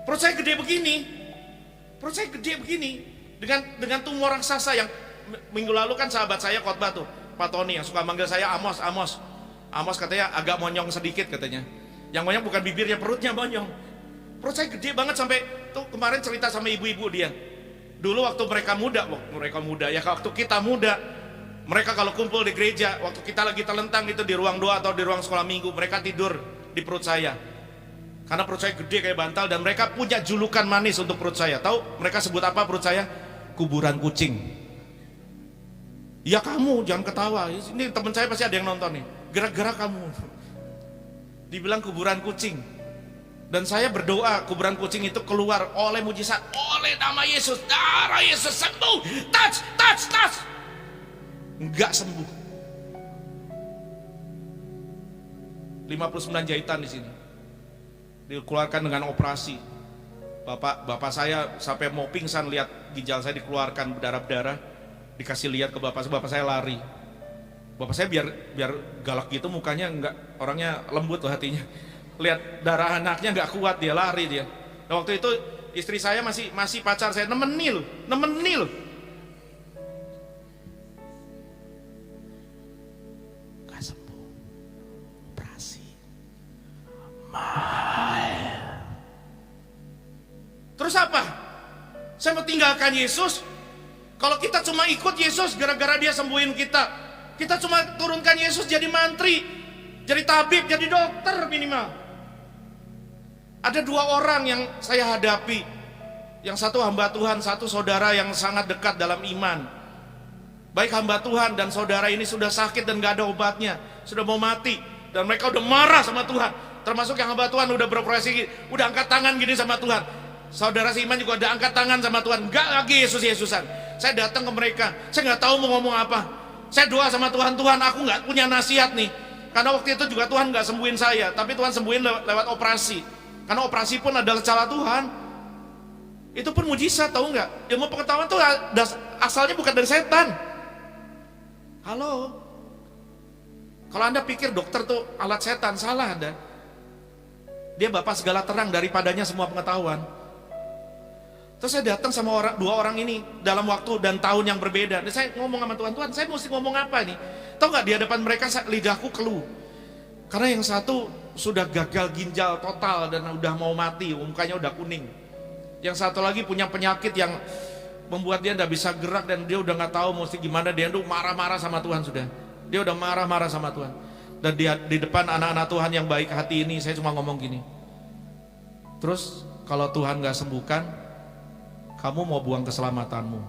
Perut saya gede begini, perut saya gede begini, dengan tumor raksasa yang minggu lalu kan sahabat saya khotbah tuh, Pak Tony yang suka manggil saya Amos, Amos. Amos katanya agak monyong sedikit katanya. Yang monyong bukan bibirnya, perutnya monyong. Perut saya gede banget sampai tuh kemarin cerita sama ibu-ibu dia. Dulu waktu mereka muda ya, waktu kita muda, mereka kalau kumpul di gereja, waktu kita lagi telentang itu di ruang doa atau di ruang sekolah minggu, mereka tidur di perut saya. Karena perut saya gede kayak bantal dan mereka punya julukan manis untuk perut saya. Tahu mereka sebut apa perut saya? Kuburan kucing. Ya kamu jangan ketawa. Ini teman saya pasti ada yang nonton nih. Gerak-gerak kamu. Dibilang kuburan kucing. Dan saya berdoa kuburan kucing itu keluar oleh mujizat, oleh nama Yesus, darah Yesus sembuh. Touch, touch, touch. Enggak sembuh. 59 jahitan di sini. Dikeluarkan dengan operasi. Bapak saya sampai mau pingsan lihat ginjal saya dikeluarkan berdarah-darah. Dikasih lihat ke bapak saya lari. Bapak saya biar galak gitu mukanya, enggak, orangnya lembut loh hatinya. Lihat darah anaknya nggak kuat, dia lari dia. Nah, waktu itu istri saya masih pacar saya, nemeni loh. Gak sembuh, operasi mahal. Terus apa? Saya mau tinggalkan Yesus? Kalau kita cuma ikut Yesus gara-gara dia sembuhin kita, kita cuma turunkan Yesus jadi mantri, jadi tabib, jadi dokter minimal. Ada dua orang yang saya hadapi. Yang satu hamba Tuhan, satu saudara yang sangat dekat dalam iman. Baik hamba Tuhan dan saudara ini sudah sakit dan gak ada obatnya, sudah mau mati. Dan mereka udah marah sama Tuhan. Termasuk yang hamba Tuhan udah beroperasi, udah angkat tangan gini sama Tuhan. Saudara seiman juga udah angkat tangan sama Tuhan. Gak lagi Yesus-Yesusan. Saya datang ke mereka, saya gak tahu mau ngomong apa. Saya doa sama Tuhan, Tuhan aku gak punya nasihat nih. Karena waktu itu juga Tuhan gak sembuhin saya, tapi Tuhan sembuhin lewat operasi. Karena operasi pun adalah cara Tuhan. Itu pun mujizat, tahu nggak? Ilmu pengetahuan tuh asalnya bukan dari setan. Halo. Kalau Anda pikir dokter tuh alat setan, salah Anda. Dia bapak segala terang, daripadanya semua pengetahuan. Terus saya datang sama dua orang ini dalam waktu dan tahun yang berbeda. Dan saya ngomong sama Tuhan, saya mesti ngomong apa nih? Tahu nggak, di hadapan mereka lidahku keluh. Karena yang satu sudah gagal ginjal total dan udah mau mati, mukanya udah kuning. Yang satu lagi punya penyakit yang membuat dia tidak bisa gerak dan dia udah nggak tahu mesti gimana. Dia tuh marah-marah sama Tuhan sudah. Dia udah marah-marah sama Tuhan. Dan di depan anak-anak Tuhan yang baik hati ini, saya cuma ngomong gini. Terus kalau Tuhan nggak sembuhkan, kamu mau buang keselamatanmu.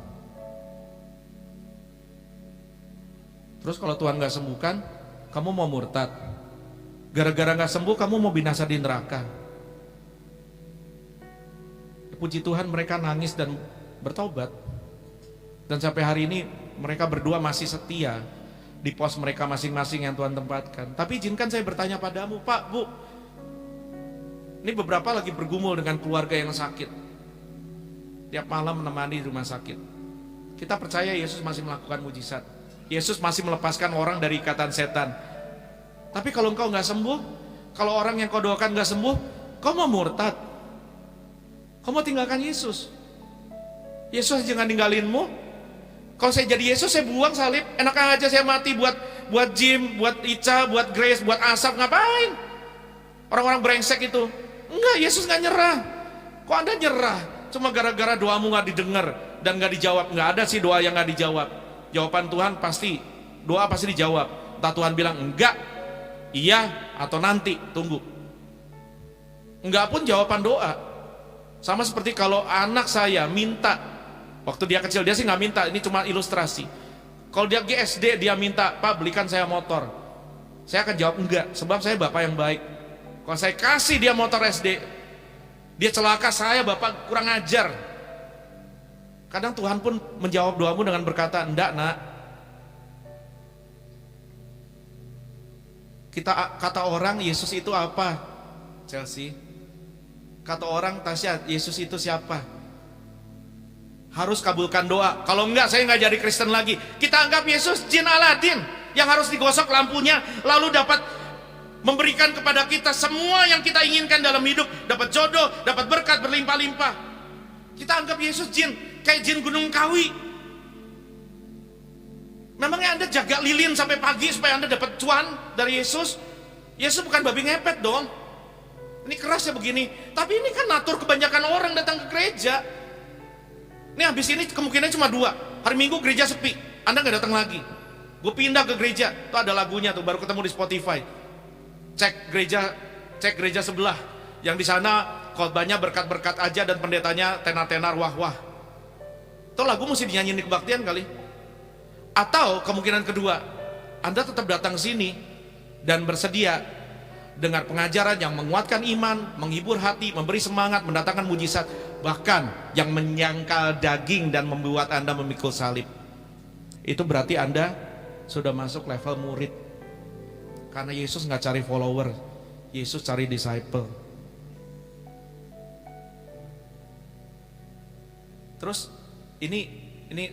Terus kalau Tuhan nggak sembuhkan, kamu mau murtad. Gara-gara gak sembuh kamu mau binasa di neraka. Puji Tuhan mereka nangis dan bertobat. Dan sampai hari ini mereka berdua masih setia di pos mereka masing-masing yang Tuhan tempatkan. Tapi izinkan saya bertanya padamu, Pak, Bu, ini beberapa lagi bergumul dengan keluarga yang sakit. Tiap malam menemani di rumah sakit. Kita percaya Yesus masih melakukan mujizat. Yesus masih melepaskan orang dari ikatan setan. Tapi kalau engkau nggak sembuh, kalau orang yang kau doakan nggak sembuh, kau mau murtad, kau mau tinggalkan Yesus. Yesus jangan ninggalinmu. Kalau saya jadi Yesus, saya buang salib. Enak aja saya mati buat Jim, buat Ica, buat Grace, buat Asap, ngapain? Orang-orang brengsek itu. Enggak, Yesus nggak nyerah. Kok Anda nyerah? Cuma gara-gara doamu nggak didengar dan nggak dijawab. Nggak ada sih doa yang nggak dijawab. jawaban Tuhan pasti, doa pasti dijawab. Entah Tuhan bilang enggak, iya, atau nanti, tunggu. Enggak pun jawaban doa. Sama seperti kalau anak saya minta, waktu dia kecil, dia sih nggak minta, ini cuma ilustrasi. Kalau dia GSD, dia minta, Pak belikan saya motor. Saya akan jawab enggak, sebab saya bapak yang baik. Kalau saya kasih dia motor SD, dia celaka, saya bapak kurang ajar. Kadang Tuhan pun menjawab doamu dengan berkata, enggak nak. Kata orang, Yesus itu apa? Chelsea. Kata orang, Tasya, Yesus itu siapa? Harus kabulkan doa. Kalau enggak, saya enggak jadi Kristen lagi. Kita anggap Yesus jin Aladin yang harus digosok lampunya, lalu dapat memberikan kepada kita semua yang kita inginkan dalam hidup. Dapat jodoh, dapat berkat berlimpah-limpah. Kita anggap Yesus jin, kayak jin Gunung Kawi. Memangnya Anda jaga lilin sampai pagi supaya Anda dapat cuan dari Yesus? Yesus bukan babi ngepet dong. Ini keras ya begini. Tapi ini kan natur kebanyakan orang datang ke gereja. Ini habis ini kemungkinan cuma 2. Hari Minggu gereja sepi, Anda nggak datang lagi. Gue pindah ke gereja, tuh ada lagunya tuh, baru ketemu di Spotify. Cek gereja sebelah, yang di sana khotbahnya berkat-berkat aja dan pendetanya tenar-tenar wah-wah. Tuh lagu mesti dinyanyiin di kebaktian kali. Atau kemungkinan kedua, Anda tetap datang sini dan bersedia dengar pengajaran yang menguatkan iman, menghibur hati, memberi semangat, mendatangkan mujizat, bahkan yang menyangkal daging dan membuat Anda memikul salib. Itu berarti Anda sudah masuk level murid. Karena Yesus nggak cari follower, Yesus cari disciple. Terus ini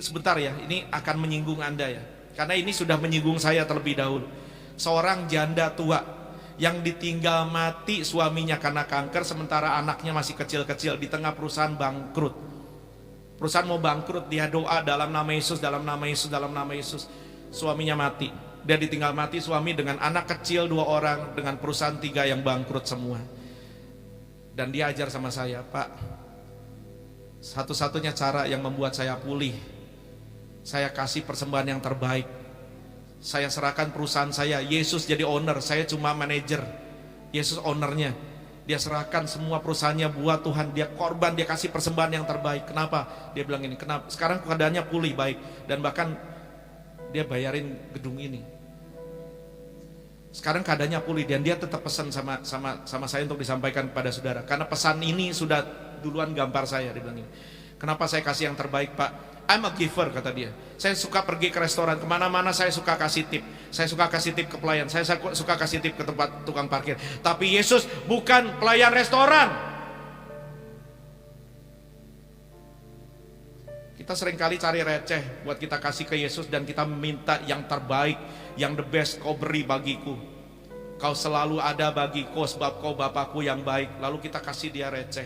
sebentar ya, ini akan menyinggung Anda ya. Karena ini sudah menyinggung saya terlebih dahulu. Seorang janda tua yang ditinggal mati suaminya karena kanker, sementara anaknya masih kecil-kecil, di tengah perusahaan bangkrut. Perusahaan mau bangkrut, dia doa dalam nama Yesus, dalam nama Yesus, dalam nama Yesus. Suaminya mati. Dia ditinggal mati suami dengan anak kecil 2 orang, dengan perusahaan 3 yang bangkrut semua. Dan dia ajar sama saya, Pak, satu-satunya cara yang membuat saya pulih, saya kasih persembahan yang terbaik. Saya serahkan perusahaan saya, Yesus jadi owner, saya cuma manajer, Yesus ownernya. Dia serahkan semua perusahaannya buat Tuhan, dia korban, dia kasih persembahan yang terbaik. Kenapa? Dia bilang ini, kenapa? Sekarang keadaannya pulih baik, dan bahkan dia bayarin gedung ini. Sekarang keadaannya pulih, dan dia tetap pesan sama saya untuk disampaikan kepada saudara. Karena pesan ini sudah duluan gampar saya, dia bilang ini. Kenapa saya kasih yang terbaik, Pak? I'm a giver, kata dia. Saya suka pergi ke restoran, kemana-mana saya suka kasih tip. Saya suka kasih tip ke pelayan, saya suka kasih tip ke tempat tukang parkir. Tapi Yesus bukan pelayan restoran. Kita seringkali cari receh buat kita kasih ke Yesus, dan kita minta yang terbaik, yang the best. Kau beri bagiku, kau selalu ada bagiku, sebab kau Bapakku yang baik. Lalu kita kasih dia receh.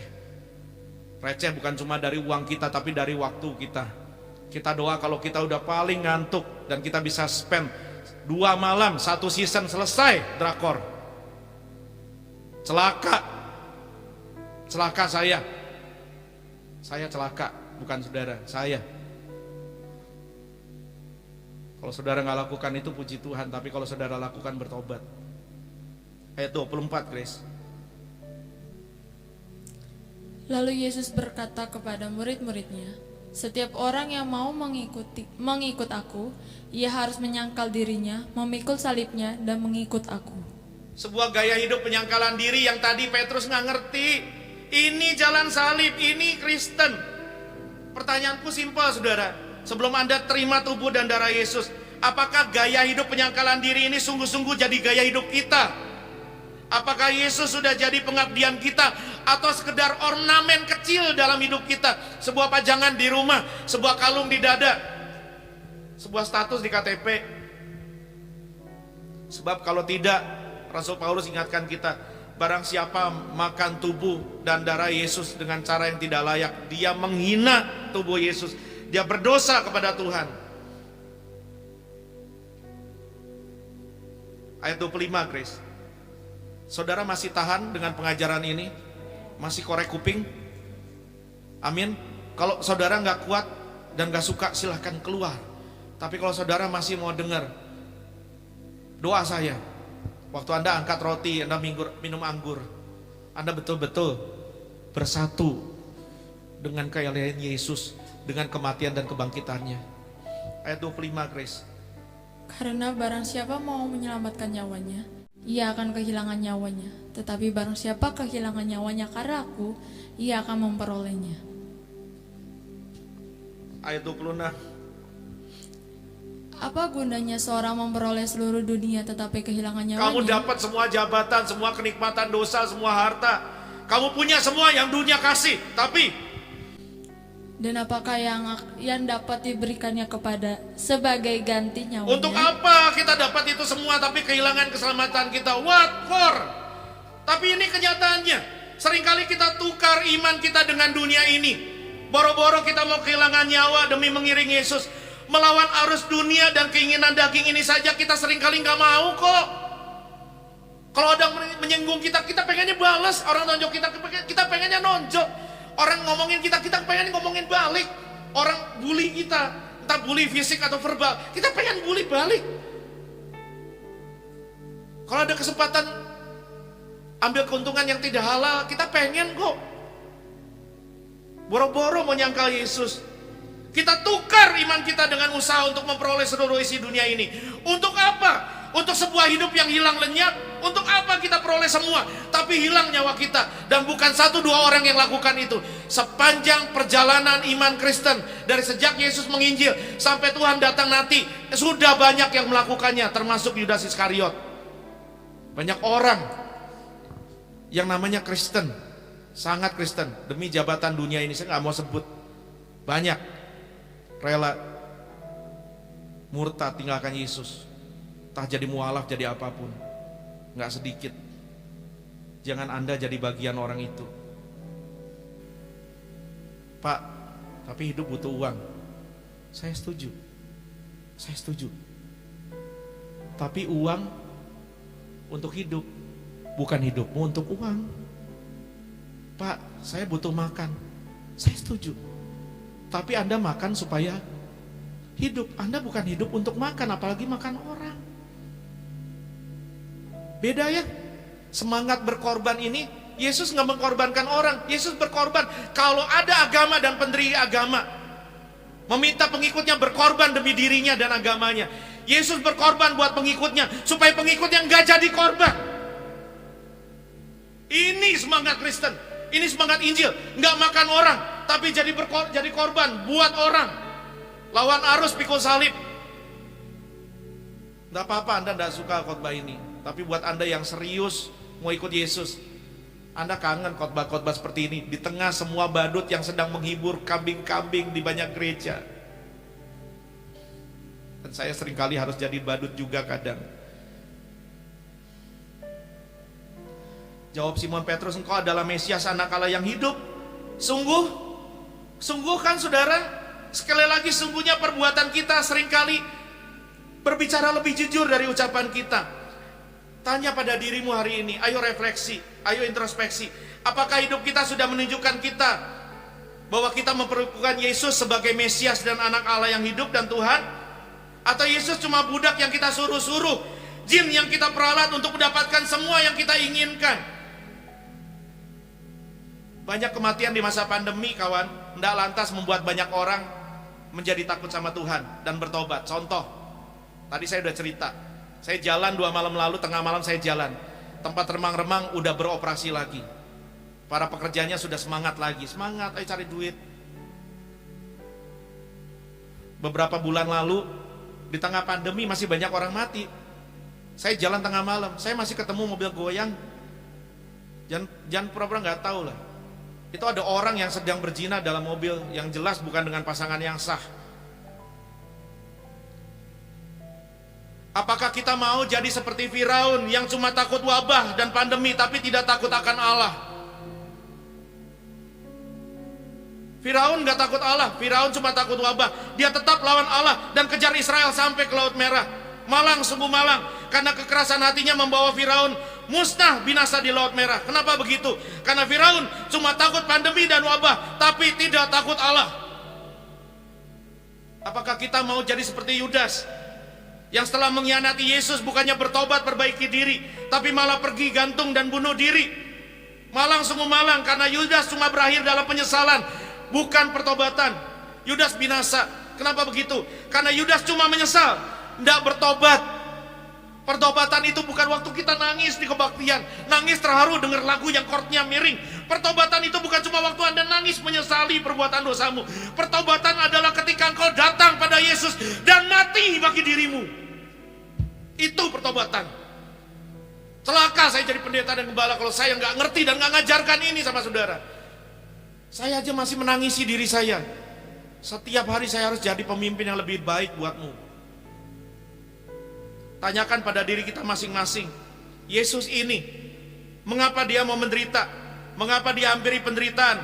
Receh bukan cuma dari uang kita, tapi dari waktu kita. Kita doa kalau kita udah paling ngantuk dan kita bisa spend 2 malam 1 season selesai drakor. Celaka saya celaka, bukan saudara, saya. Kalau saudara nggak lakukan itu puji Tuhan, tapi kalau saudara lakukan bertobat. Ayat 24, Grace. Lalu Yesus berkata kepada murid-muridnya, setiap orang yang mau mengikut aku, ia harus menyangkal dirinya, memikul salibnya, dan mengikut aku. Sebuah gaya hidup penyangkalan diri yang tadi Petrus nggak ngerti. Ini jalan salib, ini Kristen. Pertanyaanku simpel, saudara. Sebelum Anda terima tubuh dan darah Yesus, apakah gaya hidup penyangkalan diri ini sungguh-sungguh jadi gaya hidup kita? Apakah Yesus sudah jadi pengabdian kita, atau sekedar ornamen kecil dalam hidup kita? Sebuah pajangan di rumah, sebuah kalung di dada, sebuah status di KTP. Sebab kalau tidak, Rasul Paulus ingatkan kita, barang siapa makan tubuh dan darah Yesus dengan cara yang tidak layak, dia menghina tubuh Yesus, dia berdosa kepada Tuhan. Ayat 25, Grace. Saudara masih tahan dengan pengajaran ini? Masih korek kuping? Amin. Kalau saudara nggak kuat dan nggak suka, silahkan keluar. Tapi kalau saudara masih mau dengar doa saya, waktu Anda angkat roti, Anda minum anggur, Anda betul-betul bersatu dengan keahlian Yesus, dengan kematian dan kebangkitannya. Ayat 25, Grace. Karena barang siapa mau menyelamatkan nyawanya, ia akan kehilangan nyawanya. Tetapi barang siapa kehilangan nyawanya karena aku, ia akan memperolehnya. Ayat 26. Apa gunanya seorang memperoleh seluruh dunia tetapi kehilangan nyawanya? Kamu dapat semua jabatan, semua kenikmatan dosa, semua harta. Kamu punya semua yang dunia kasih, tapi Dan apakah yang dapat diberikannya kepada sebagai ganti nyawanya? untuk apa kita dapat itu semua tapi kehilangan keselamatan kita? What for? Tapi ini kenyataannya. Seringkali kita tukar iman kita dengan dunia ini. Boro-boro kita mau kehilangan nyawa demi mengiring Yesus. Melawan arus dunia dan keinginan daging ini saja kita seringkali nggak mau kok. Kalau ada menyinggung kita, kita pengennya balas. Orang nonjok kita pengennya nonjok. Orang ngomongin kita pengen ngomongin balik. Orang bully kita, entah bully fisik atau verbal, kita pengen bully balik. Kalau ada kesempatan ambil keuntungan yang tidak halal, kita pengen kok. Boro-boro mau nyangkal Yesus. Kita tukar iman kita dengan usaha untuk memperoleh seluruh isi dunia ini. Untuk apa? Untuk sebuah hidup yang hilang lenyap. Untuk apa kita peroleh semua tapi hilang nyawa kita? Dan bukan 1-2 orang yang lakukan itu. Sepanjang perjalanan iman Kristen, dari sejak Yesus menginjil sampai Tuhan datang nanti, sudah banyak yang melakukannya, termasuk Yudas Iskariot. Banyak orang yang namanya Kristen, sangat Kristen, demi jabatan dunia ini, saya nggak mau sebut. Banyak rela murtad tinggalkan Yesus, entah jadi mualaf, jadi apapun. Nggak sedikit. Jangan Anda jadi bagian orang itu. Pak, tapi hidup butuh uang. Saya setuju. Tapi uang untuk hidup, bukan hidupmu untuk uang. Pak, saya butuh makan. Saya setuju. Tapi Anda makan supaya hidup. Anda bukan hidup untuk makan, apalagi makan orang. Beda ya. Semangat berkorban ini, Yesus nggak mengkorbankan orang. Yesus berkorban. Kalau ada agama dan pendiri agama meminta pengikutnya berkorban demi dirinya dan agamanya, Yesus berkorban buat pengikutnya supaya pengikutnya nggak jadi korban. Ini semangat Kristen. Ini semangat Injil. Nggak makan orang, tapi jadi korban buat orang. Lawan arus pikul salib. Nggak apa-apa Anda nggak suka khotbah ini, tapi buat Anda yang serius mau ikut Yesus, Anda kangen khotbah-khotbah seperti ini di tengah semua badut yang sedang menghibur kambing-kambing di banyak gereja. Dan saya seringkali harus jadi badut juga kadang. Jawab Simon Petrus, engkau adalah Mesias, anak Allah yang hidup. Sungguh kan saudara? Sekali lagi, sungguhnya perbuatan kita seringkali berbicara lebih jujur dari ucapan kita. Tanya pada dirimu hari ini, ayo refleksi, ayo introspeksi. Apakah hidup kita sudah menunjukkan kita bahwa kita memperlakukan Yesus sebagai Mesias dan anak Allah yang hidup dan Tuhan? Atau Yesus cuma budak yang kita suruh-suruh, jin yang kita peralat untuk mendapatkan semua yang kita inginkan? Banyak kematian di masa pandemi, kawan, tidak lantas membuat banyak orang menjadi takut sama Tuhan dan bertobat. Contoh, tadi saya udah cerita, saya jalan 2 malam lalu, tengah malam saya jalan, tempat remang-remang udah beroperasi lagi. Para pekerjanya sudah semangat lagi, semangat, ayo cari duit. Beberapa bulan lalu, di tengah pandemi masih banyak orang mati. Saya jalan tengah malam, saya masih ketemu mobil goyang. Jangan pura-pura nggak tahu lah. Itu ada orang yang sedang berzina dalam mobil, yang jelas bukan dengan pasangan yang sah. Apakah kita mau jadi seperti Firaun yang cuma takut wabah dan pandemi tapi tidak takut akan Allah? Firaun gak takut Allah, Firaun cuma takut wabah. Dia tetap lawan Allah dan kejar Israel sampai ke Laut Merah. Malang sungguh malang, karena kekerasan hatinya membawa Firaun musnah binasa di Laut Merah. Kenapa begitu? Karena Firaun cuma takut pandemi dan wabah, tapi tidak takut Allah. Apakah kita mau jadi seperti Yudas yang setelah mengkhianati Yesus bukannya bertobat perbaiki diri, tapi malah pergi gantung dan bunuh diri? Malang sungguh malang, karena Yudas cuma berakhir dalam penyesalan, bukan pertobatan. Yudas binasa. Kenapa begitu? Karena Yudas cuma menyesal, tidak bertobat. Pertobatan itu bukan waktu kita nangis di kebaktian, nangis terharu dengar lagu yang chordnya miring. Pertobatan itu bukan cuma waktu Anda nangis menyesali perbuatan dosamu. Pertobatan adalah ketika engkau datang pada Yesus dan mati bagi dirimu. Itu pertobatan. Celaka saya jadi pendeta dan gembala kalau saya nggak ngerti dan nggak ngajarkan ini sama saudara. Saya aja masih menangisi diri saya. Setiap hari saya harus jadi pemimpin yang lebih baik buatmu. Tanyakan pada diri kita masing-masing. Yesus ini, mengapa dia mau menderita? Mengapa dia hampiri penderitaan?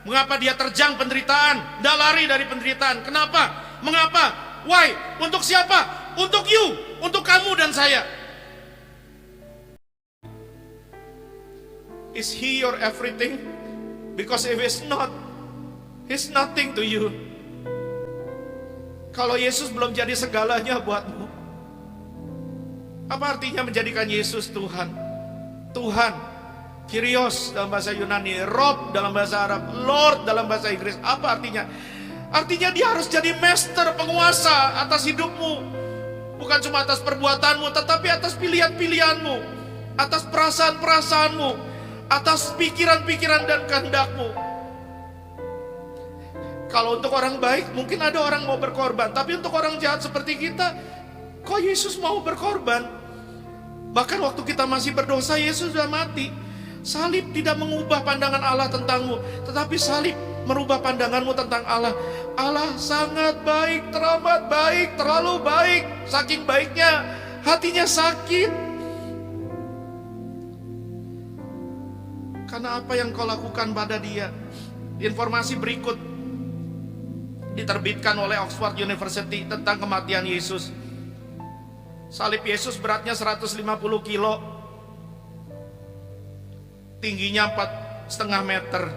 Mengapa dia terjang penderitaan? Tidak lari dari penderitaan. Kenapa? Mengapa? Why? Untuk siapa? Untuk you, untuk kamu dan saya. Is he your everything? Because if it's not, he's nothing to you. Kalau Yesus belum jadi segalanya buatmu, apa artinya menjadikan Yesus Tuhan? Tuhan, Kyrios dalam bahasa Yunani, Rob dalam bahasa Arab, Lord dalam bahasa Inggris. Apa artinya? Artinya dia harus jadi master, penguasa atas hidupmu. Bukan cuma atas perbuatanmu, tetapi atas pilihan-pilihanmu, atas perasaan-perasaanmu, atas pikiran-pikiran dan kehendakmu. Kalau untuk orang baik, mungkin ada orang mau berkorban. Tapi untuk orang jahat seperti kita, kok Yesus mau berkorban? Bahkan waktu kita masih berdosa, Yesus sudah mati. Salib tidak mengubah pandangan Allah tentangmu, tetapi salib merubah pandanganmu tentang Allah. Allah sangat baik, teramat baik, terlalu baik. Saking baiknya, hatinya sakit. Karena apa yang kau lakukan pada dia. Informasi berikut diterbitkan oleh Oxford University tentang kematian Yesus. Salib Yesus beratnya 150 kilo, tingginya 4,5 meter,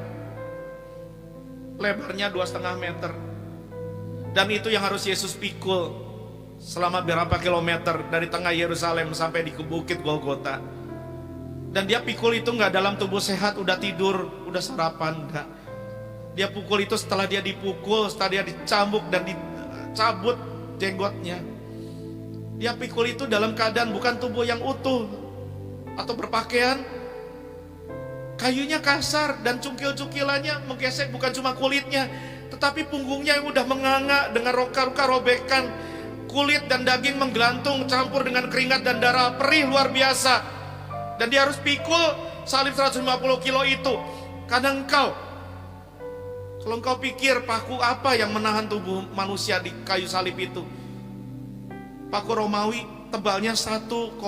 lebarnya 2,5 meter. Dan itu yang harus Yesus pikul selama berapa kilometer dari tengah Yerusalem sampai di Bukit Golgota. Dan dia pikul itu nggak dalam tubuh sehat, udah tidur, udah sarapan, enggak. Dia pukul itu setelah dia dipukul, setelah dia dicambuk dan dicabut jenggotnya. Dia pikul itu dalam keadaan bukan tubuh yang utuh atau berpakaian. Kayunya kasar dan cungkil-cungkilannya menggesek bukan cuma kulitnya, tetapi punggungnya yang udah menganga dengan luka-luka robekan. Kulit dan daging menggelantung campur dengan keringat dan darah, perih luar biasa. Dan dia harus pikul salib 150 kilo itu. Karena kalau engkau pikir paku apa yang menahan tubuh manusia di kayu salib itu? Paku Romawi tebalnya 1,9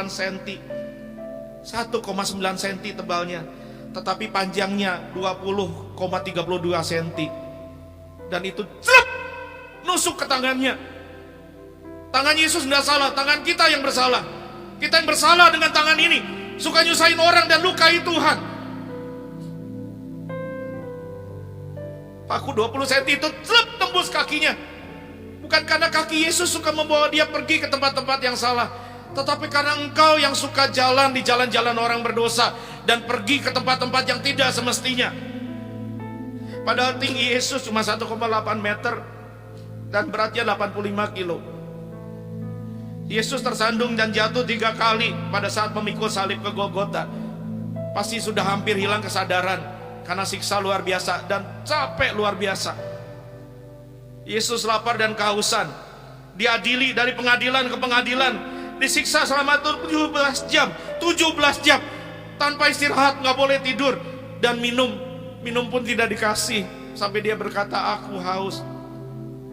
cm. 1,9 cm tebalnya. Tetapi panjangnya 20,32 cm. Dan itu nusuk ke tangannya. Tangan Yesus tidak salah, tangan kita yang bersalah. Kita yang bersalah dengan tangan ini. Suka nyusahin orang dan lukai Tuhan. Paku 20 cm itu tembus kakinya. Bukan karena kaki Yesus suka membawa dia pergi ke tempat-tempat yang salah, tetapi karena engkau yang suka jalan di jalan-jalan orang berdosa dan pergi ke tempat-tempat yang tidak semestinya. Padahal tinggi Yesus cuma 1,8 meter dan beratnya 85 kilo. Yesus tersandung dan jatuh 3 kali pada saat memikul salib ke Golgota. Pasti sudah hampir hilang kesadaran karena siksa luar biasa dan capek luar biasa. Yesus lapar dan kehausan, diadili dari pengadilan ke pengadilan, disiksa selama 17 jam tanpa istirahat, nggak boleh tidur, dan minum pun tidak dikasih sampai dia berkata, aku haus.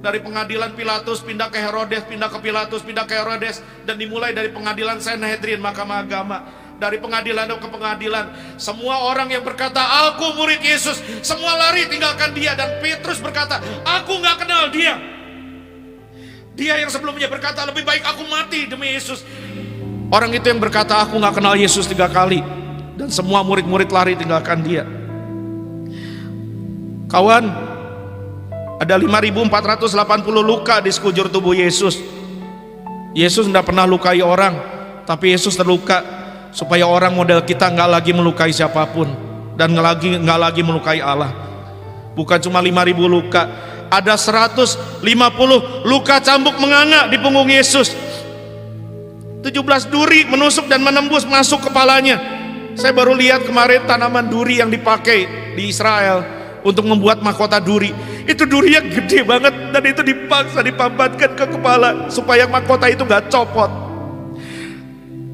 Dari pengadilan Pilatus pindah ke Herodes, pindah ke Pilatus, pindah ke Herodes, dan dimulai dari pengadilan Sanhedrin, Mahkamah Agama. Dari pengadilan ke pengadilan, semua orang yang berkata aku murid Yesus, semua lari tinggalkan dia. Dan Petrus berkata, aku gak kenal dia. Dia yang sebelumnya berkata lebih baik aku mati demi Yesus. Orang itu yang berkata aku gak kenal Yesus 3 kali. Dan semua murid-murid lari tinggalkan dia. Kawan, Ada 5.480 luka di sekujur tubuh Yesus. Yesus tidak pernah lukai orang, tapi Yesus terluka supaya orang model kita nggak lagi melukai siapapun dan nggak lagi melukai Allah. Bukan cuma 5.000 luka, ada 150 luka cambuk menganga di punggung Yesus. 17 duri menusuk dan menembus masuk kepalanya. Saya baru lihat kemarin tanaman duri yang dipakai di Israel untuk membuat mahkota duri. Itu durinya gede banget dan itu dipaksa dipambatkan ke kepala supaya mahkota itu gak copot.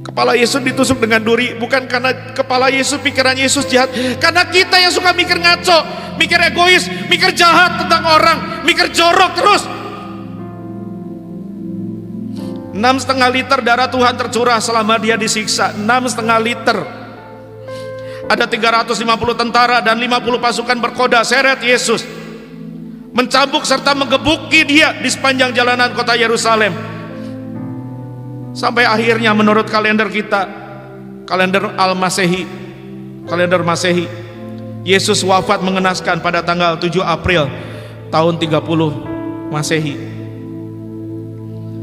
Kepala Yesus ditusuk dengan duri bukan karena kepala Yesus, pikiran Yesus jahat, karena kita yang suka mikir ngaco, mikir egois, mikir jahat tentang orang, mikir jorok terus. 6,5 liter darah Tuhan tercurah selama dia disiksa. 6,5 liter. Ada 350 tentara dan 50 pasukan berkoda seret Yesus, mencambuk serta menggebuki dia di sepanjang jalanan kota Yerusalem. Sampai akhirnya menurut kalender kita, kalender Al-Masehi, kalender Masehi, Yesus wafat mengenaskan pada tanggal 7 April tahun 30 Masehi.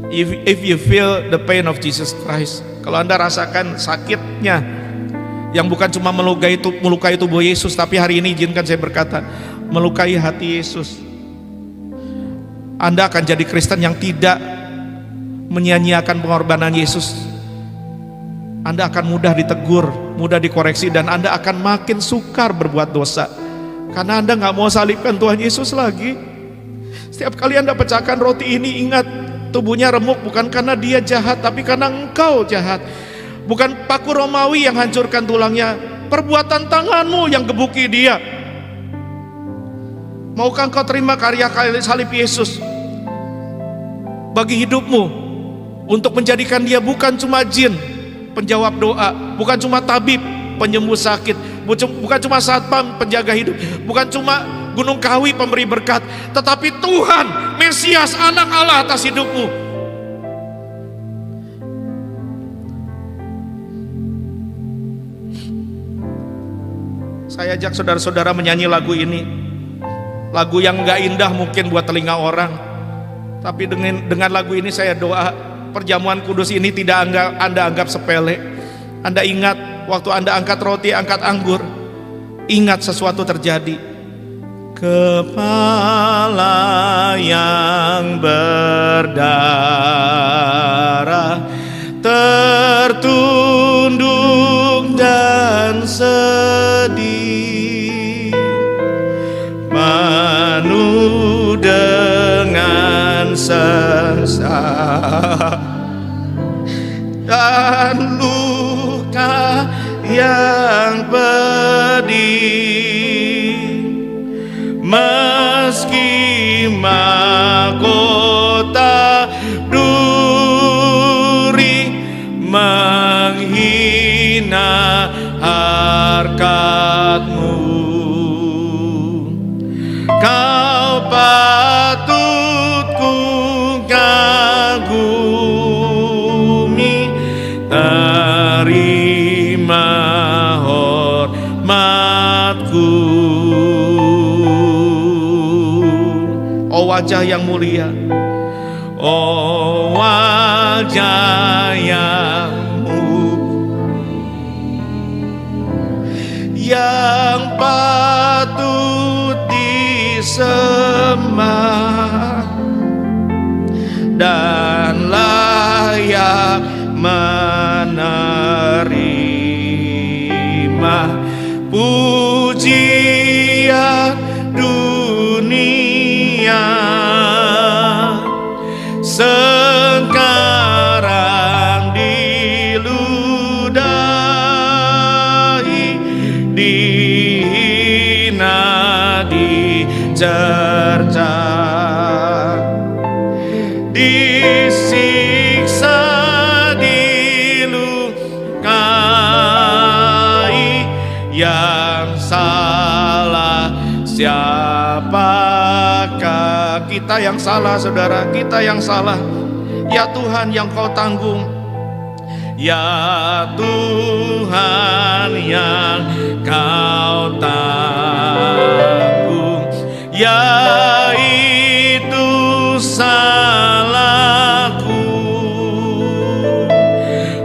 If you feel the pain of Jesus Christ, kalau Anda rasakan sakitnya yang bukan cuma melukai tubuh Yesus, tapi hari ini izinkan saya berkata, melukai hati Yesus, Anda akan jadi Kristen yang tidak menyia-nyiakan pengorbanan Yesus. Anda akan mudah ditegur, mudah dikoreksi, dan Anda akan makin sukar berbuat dosa karena Anda nggak mau salibkan Tuhan Yesus lagi. Setiap kali Anda pecahkan roti ini, ingat, tubuhnya remuk bukan karena dia jahat, tapi karena engkau jahat. Bukan paku Romawi yang hancurkan tulangnya, perbuatan tanganmu yang gebuki dia. Maukah engkau terima karya salib Yesus bagi hidupmu, untuk menjadikan dia bukan cuma jin penjawab doa, bukan cuma tabib penyembuh sakit, bukan cuma satpam penjaga hidup, bukan cuma gunung kawi pemberi berkat, tetapi Tuhan Mesias, anak Allah atas hidupmu. Saya ajak saudara-saudara menyanyi lagu ini. Lagu yang gak indah mungkin buat telinga orang, tapi dengan lagu ini saya doa perjamuan kudus ini tidak Anda anggap sepele. Anda ingat waktu Anda angkat roti, angkat anggur, ingat sesuatu terjadi. Kepala yang berdarah tertunduk dan sedih, penuh dengan sengsara dan luka yang pedih, meski mahkota duri menghina harkatmu, kau patut ku kagumi, terima hormatku. Oh wajah yang mulia, oh wajah yang yang patut disembah dan layak menerima pujian dunia. Sekarang diludahi, dihina, dicerca, disiksa, dilukai. Yang salah siapakah? Kita yang salah, saudara, kita yang salah. Ya Tuhan yang kau tanggung, ya Tuhan yang kau tanggung, ya salahku,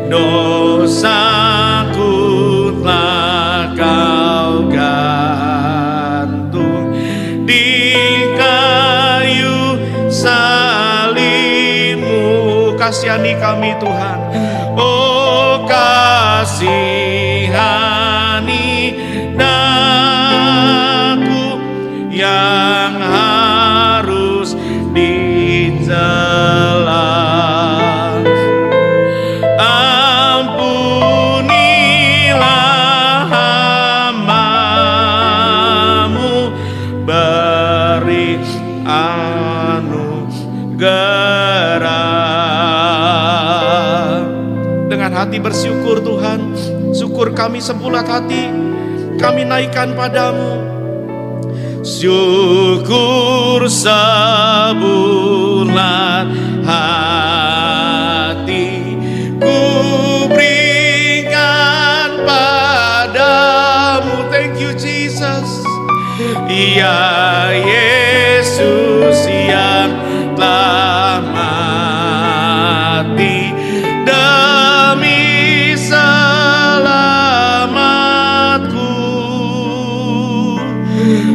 dosaku telah kau gantung di kayu salibmu. Kasihani kami Tuhan, oh kasihani daku yang harus dicela. Ampunilah hamba-Mu, beri anugerah. Dengan hati bersyukur Tuhan, syukur kami sebulat hati kami naikkan padamu. Syukur sebulat hati ku berikan padamu. Thank you Jesus. Ya Yesus yang telah mati demi selamatku,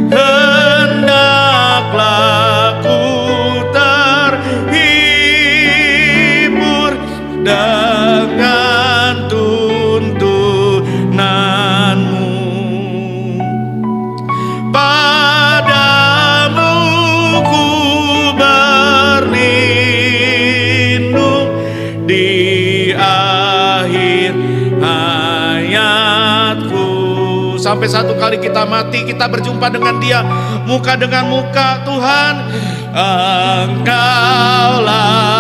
hendaklah ku terhibur dengan tuntunanmu. Padamu ku berlindung di akhir hayatku. Sampai satu kali kita mati, kita berjumpa dengan Dia muka dengan muka. Tuhan, Engkaulah